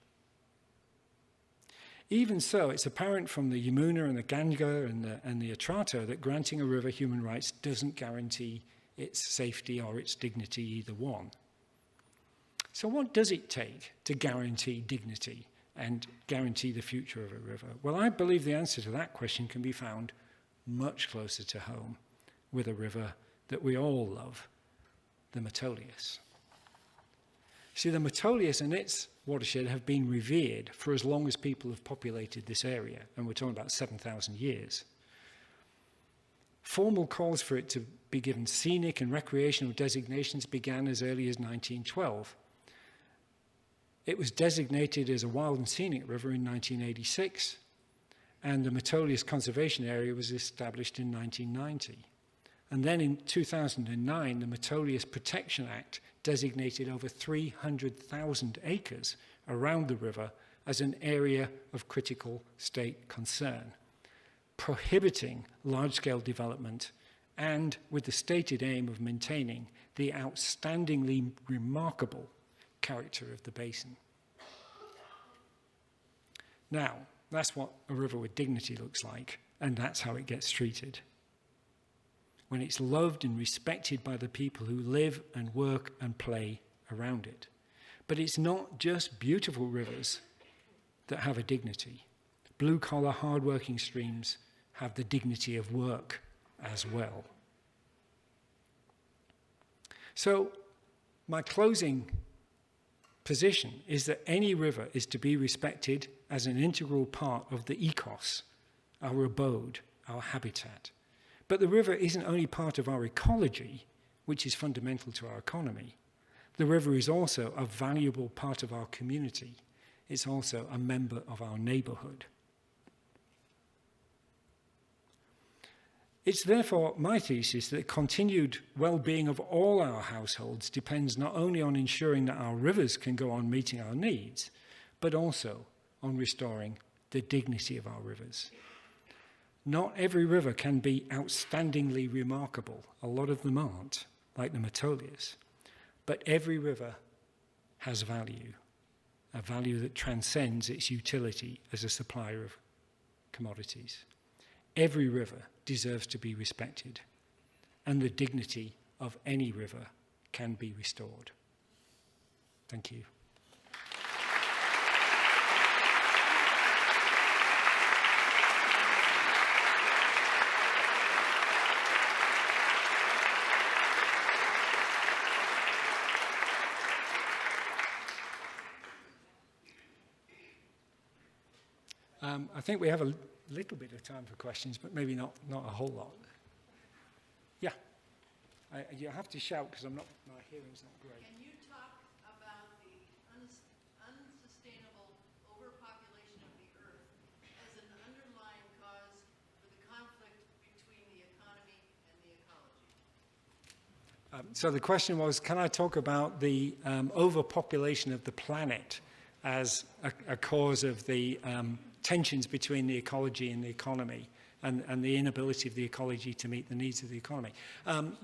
Even so, it's apparent from the Yamuna and the Ganga and the Atrato that granting a river human rights doesn't guarantee its safety or its dignity, either one. So what does it take to guarantee dignity and guarantee the future of a river? Well, I believe the answer to that question can be found much closer to home with a river that we all love, the Metolius. See, the Metolius and its watershed have been revered for as long as people have populated this area, and we're talking about 7,000 years. Formal calls for it to be given scenic and recreational designations began as early as 1912. It was designated as a wild and scenic river in 1986, and the Metolius Conservation Area was established in 1990. And then in 2009, the Metolius Protection Act designated over 300,000 acres around the river as an area of critical state concern, prohibiting large-scale development and with the stated aim of maintaining the outstandingly remarkable character of the basin. Now, that's what a river with dignity looks like, and that's how it gets treated. When it's loved and respected by the people who live and work and play around it. But it's not just beautiful rivers that have a dignity. Blue-collar, hard-working streams have the dignity of work as well. So, my closing position is that any river is to be respected as an integral part of the ecos, our abode, our habitat. But the river isn't only part of our ecology, which is fundamental to our economy. The river is also a valuable part of our community. It's also a member of our neighborhood. It's therefore my thesis that continued well-being of all our households depends not only on ensuring that our rivers can go on meeting our needs, but also on restoring the dignity of our rivers. Not every river can be outstandingly remarkable. A lot of them aren't, like the Metolius. But every river has value, a value that transcends its utility as a supplier of commodities. Every river deserves to be respected, and the dignity of any river can be restored. Thank you. I think we have a little bit of time for questions, but maybe not a whole lot. Yeah. You have to shout because my hearing's not great. Can you talk about the unsustainable overpopulation of the Earth as an underlying cause for the conflict between the economy and the ecology? So the question was, can I talk about the overpopulation of the planet as a cause of the tensions between the ecology and the economy, and the inability of the ecology to meet the needs of the economy?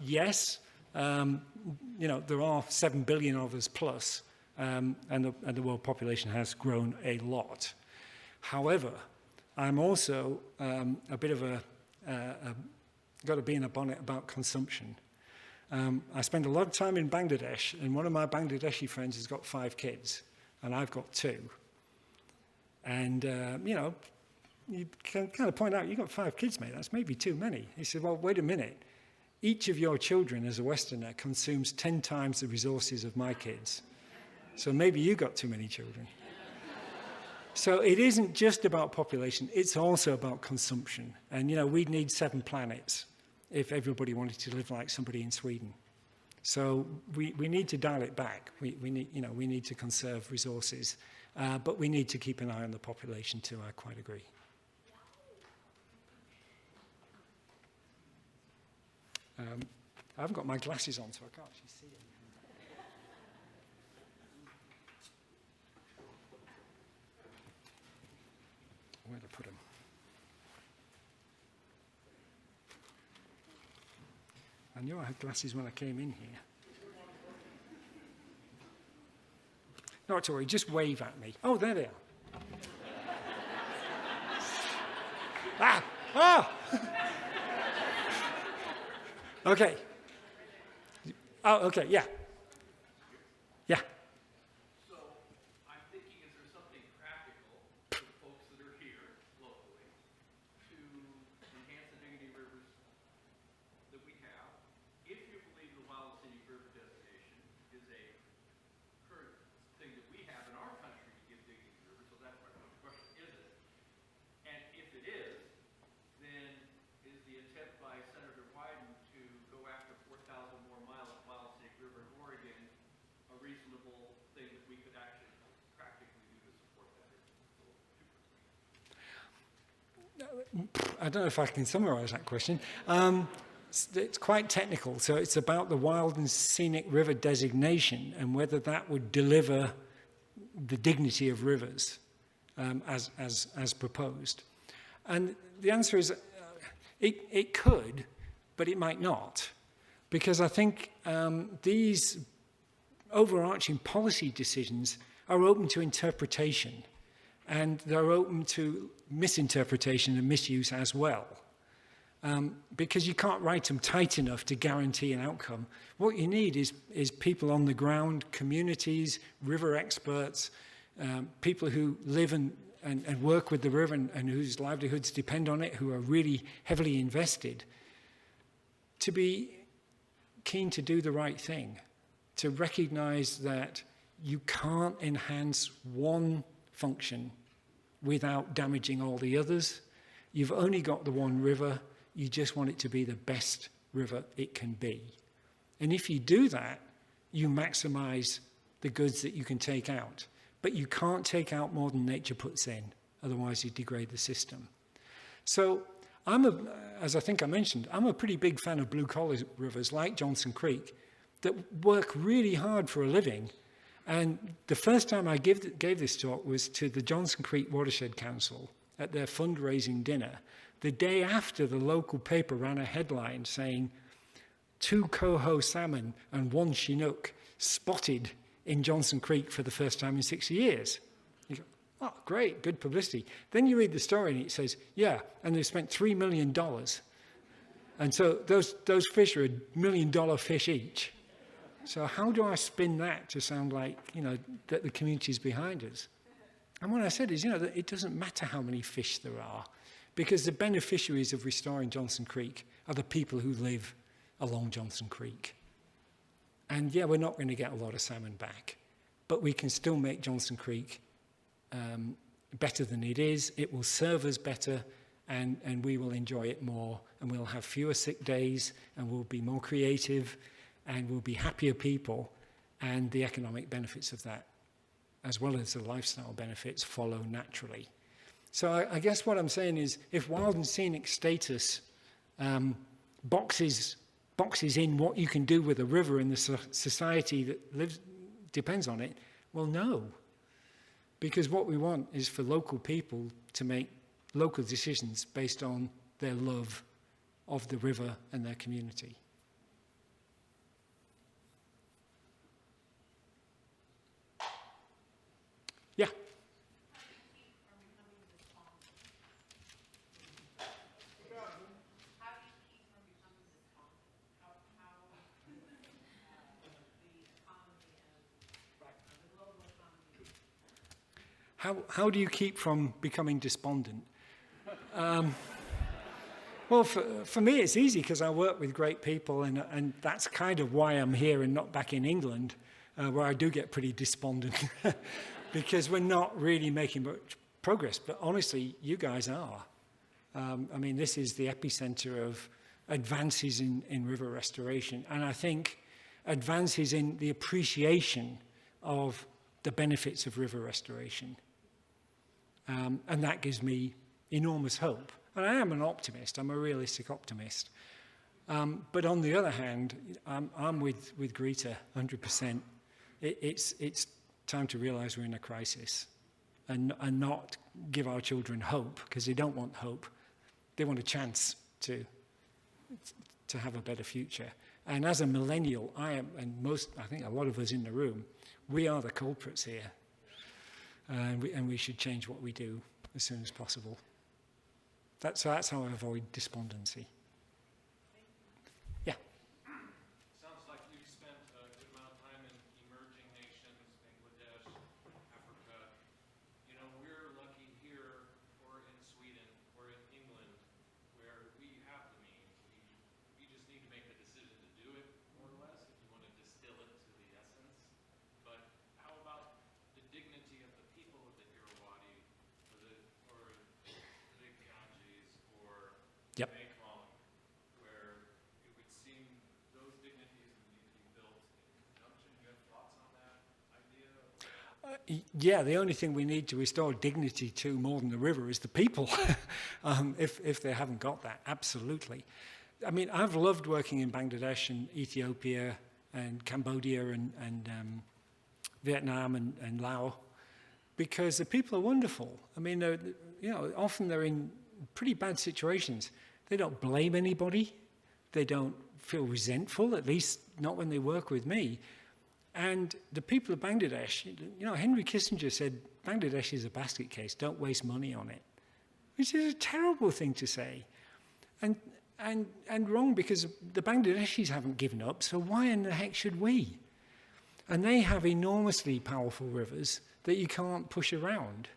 Yes, there are 7 billion of us plus, and the world population has grown a lot. However, I'm also a bit of got to be in a bonnet about consumption. I spend a lot of time in Bangladesh, and one of my Bangladeshi friends has got 5 kids, and I've got 2. And, you can kind of point out, you've got 5 kids, mate, that's maybe too many. He said, well, wait a minute. Each of your children as a Westerner consumes 10 times the resources of my kids. So maybe you got too many children. So it isn't just about population, it's also about consumption. And, we'd need 7 planets if everybody wanted to live like somebody in Sweden. So we need to dial it back. We need to conserve resources. But we need to keep an eye on the population too, I quite agree. I haven't got my glasses on, so I can't actually see anything. Where to put them? I knew I had glasses when I came in here. Not to worry, just wave at me. Oh, there they are. Ah! Okay. Oh, okay, yeah. Yeah. So, I'm thinking, is there something practical for the folks that are here locally to enhance the dignity of rivers that we have? If you believe the Wild Scenic River designation is a current thing that we have in our country to give dignity to rivers, so that's my question, is it? And if it is, then is the attempt by Senator Wyden to go after 4,000 more miles of Wild Snake River in Oregon a reasonable thing that we could actually practically do to support that? I don't know if I can summarize that question. It's quite technical, so it's about the Wild and Scenic River designation and whether that would deliver the dignity of rivers as proposed. And the answer is it could, but it might not, because I think these overarching policy decisions are open to interpretation, and they're open to misinterpretation and misuse as well. Because you can't write them tight enough to guarantee an outcome. What you need is people on the ground, communities, river experts, people who live and work with the river and whose livelihoods depend on it, who are really heavily invested, to be keen to do the right thing, to recognize that you can't enhance one function without damaging all the others. You've only got the one river. You just want it to be the best river it can be. And if you do that, you maximize the goods that you can take out. But you can't take out more than nature puts in, otherwise you degrade the system. So as I think I mentioned, I'm a pretty big fan of blue-collar rivers like Johnson Creek that work really hard for a living. And the first time I gave this talk was to the Johnson Creek Watershed Council at their fundraising dinner, the day after the local paper ran a headline saying, 2 coho salmon and 1 Chinook spotted in Johnson Creek for the first time in 60 years. You go, oh, great, good publicity. Then you read the story and it says, yeah, and they spent $3 million. And so those fish are $1 million fish each. So how do I spin that to sound like, that the community is behind us? And what I said is, that it doesn't matter how many fish there are, because the beneficiaries of restoring Johnson Creek are the people who live along Johnson Creek. And yeah, we're not going to get a lot of salmon back, but we can still make Johnson Creek better than it is. It will serve us better, and we will enjoy it more, and we'll have fewer sick days, and we'll be more creative, and we'll be happier people, and the economic benefits of that, as well as the lifestyle benefits, follow naturally. So I guess what I'm saying is, if wild and scenic status boxes in what you can do with a river in the society that depends on it, well, no. Because what we want is for local people to make local decisions based on their love of the river and their community. Yeah. How do you keep from becoming despondent? Well, for me, it's easy because I work with great people, and that's kind of why I'm here and not back in England, where I do get pretty despondent because we're not really making much progress. But honestly, you guys are. I mean, this is the epicenter of advances in river restoration, and I think advances in the appreciation of the benefits of river restoration. And that gives me enormous hope. And I am an optimist. I'm a realistic optimist. But on the other hand, I'm with Greta 100%. It's time to realize we're in a crisis and not give our children hope, because they don't want hope. They want a chance to have a better future. And as a millennial, I am, and I think a lot of us in the room, we are the culprits here. And we should change what we do as soon as possible. That's how I avoid despondency. Yeah. Sounds like you've spent a good amount of time in emerging nations, Bangladesh, Africa. We're lucky here, or in Sweden, or in England, where we have the means. We just need to make the decision to do it, more or less, if you want to distill it to the essence. But how about the dignity of the people of the Irrawaddy, or the Big Ganges, or Yep. Mekong, where it would seem those dignities would need to be built in conjunction? Do you have thoughts on that idea? Yeah, the only thing we need to restore dignity to more than the river is the people, if they haven't got that, absolutely. I mean, I've loved working in Bangladesh and Ethiopia and Cambodia and Vietnam and Laos, because the people are wonderful. I mean, often they're in pretty bad situations. They don't blame anybody. They don't feel resentful, at least not when they work with me. And the people of Bangladesh, Henry Kissinger said, Bangladesh is a basket case, don't waste money on it. Which is a terrible thing to say. And wrong, because the Bangladeshis haven't given up, so why in the heck should we? And they have enormously powerful rivers that you can't push around.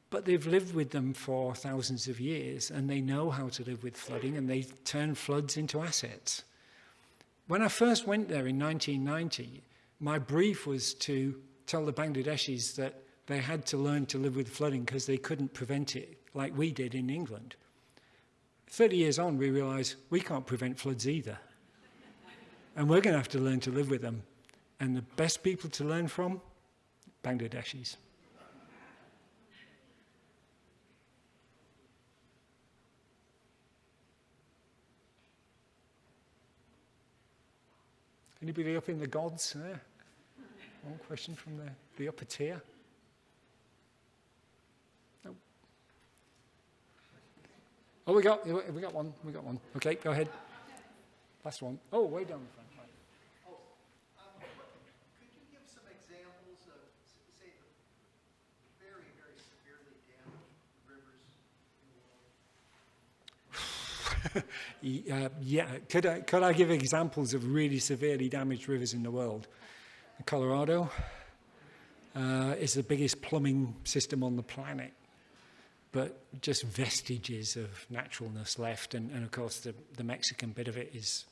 But they've lived with them for thousands of years, and they know how to live with flooding, and they turn floods into assets. When I first went there in 1990, my brief was to tell the Bangladeshis that they had to learn to live with flooding because they couldn't prevent it like we did in England. 30 years on, we realized we can't prevent floods either. And we're going to have to learn to live with them. And the best people to learn from? Bangladeshis. Anybody up in the gods there? One question from the upper tier. No. Oh, we got one. Okay, go ahead. Last one. Oh, way down the front. Right. Could you give some examples of, say, the very, very severely damaged rivers in the world? Yeah, could I give examples of really severely damaged rivers in the world? Colorado is the biggest plumbing system on the planet, but just vestiges of naturalness left, and of course the Mexican bit of it is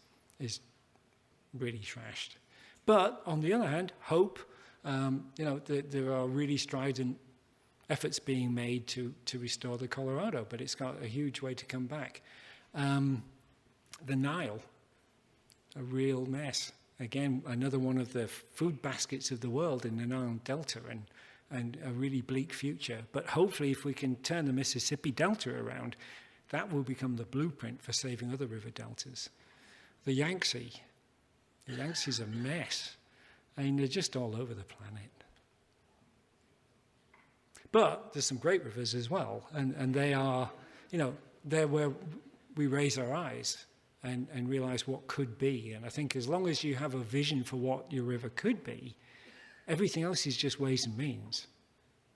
really trashed. But on the other hand, hope, there are really strident efforts being made to restore the Colorado, but it's got a huge way to come back. The Nile, a real mess. Again, another one of the food baskets of the world in the Nile Delta, and a really bleak future. But hopefully, if we can turn the Mississippi Delta around, that will become the blueprint for saving other river deltas. The Yangtze is a mess. I mean, they're just all over the planet. But there's some great rivers as well, and they are, they're where we raise our eyes and realize what could be. And I think as long as you have a vision for what your river could be, everything else is just ways and means.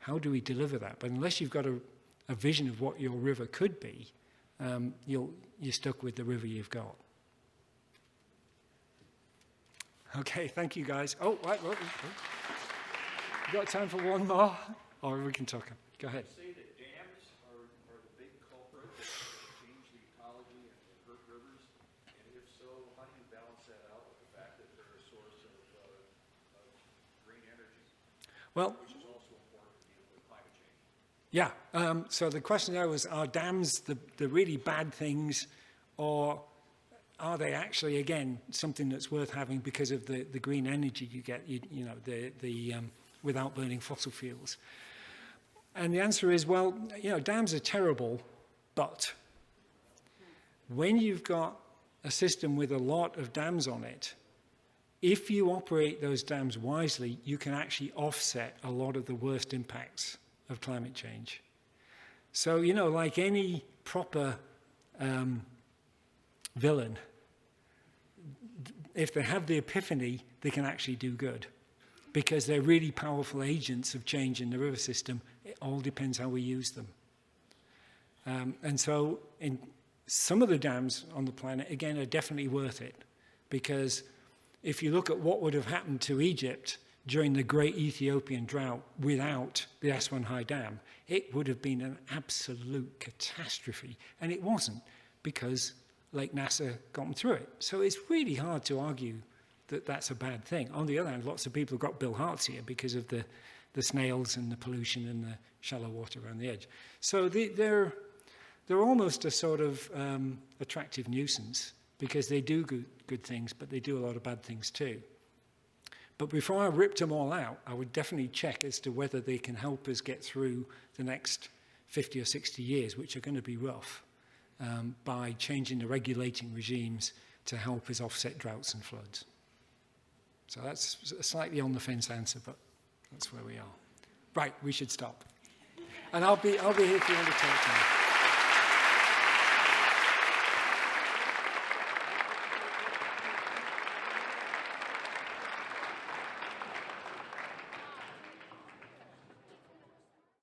How do we deliver that? But unless you've got a vision of what your river could be, you're stuck with the river you've got. Okay, thank you guys. Oh, right. You got time for one more? Or we can talk. Go ahead. Say that dams are the big culprit that change the ecology and hurt rivers, and if so, how do you balance that out with the fact that they're a source of green energy, Well, which is also important to deal with climate change? yeah. So the question there was, are dams the really bad things, or are they actually, again, something that's worth having because of the green energy you get, without burning fossil fuels? And the answer is, well, dams are terrible, but when you've got a system with a lot of dams on it, if you operate those dams wisely, you can actually offset a lot of the worst impacts of climate change. So, like any proper villain, if they have the epiphany, they can actually do good, because they're really powerful agents of change in the river system. It all depends how we use them. And so in some of the dams on the planet, again, are definitely worth it, because if you look at what would have happened to Egypt during the great Ethiopian drought without the Aswan High Dam, it would have been an absolute catastrophe. And it wasn't, because Lake Nasser got them through it. So it's really hard to argue that that's a bad thing. On the other hand, lots of people have got bilharzia because of the snails and the pollution and the shallow water around the edge. So they're almost a sort of attractive nuisance, because they do good things, but they do a lot of bad things too. But before I ripped them all out, I would definitely check as to whether they can help us get through the next 50 or 60 years, which are going to be rough, by changing the regulating regimes to help us offset droughts and floods. So that's a slightly on the fence answer, but that's where we are. Right, we should stop. And I'll be here if you want to talk to me.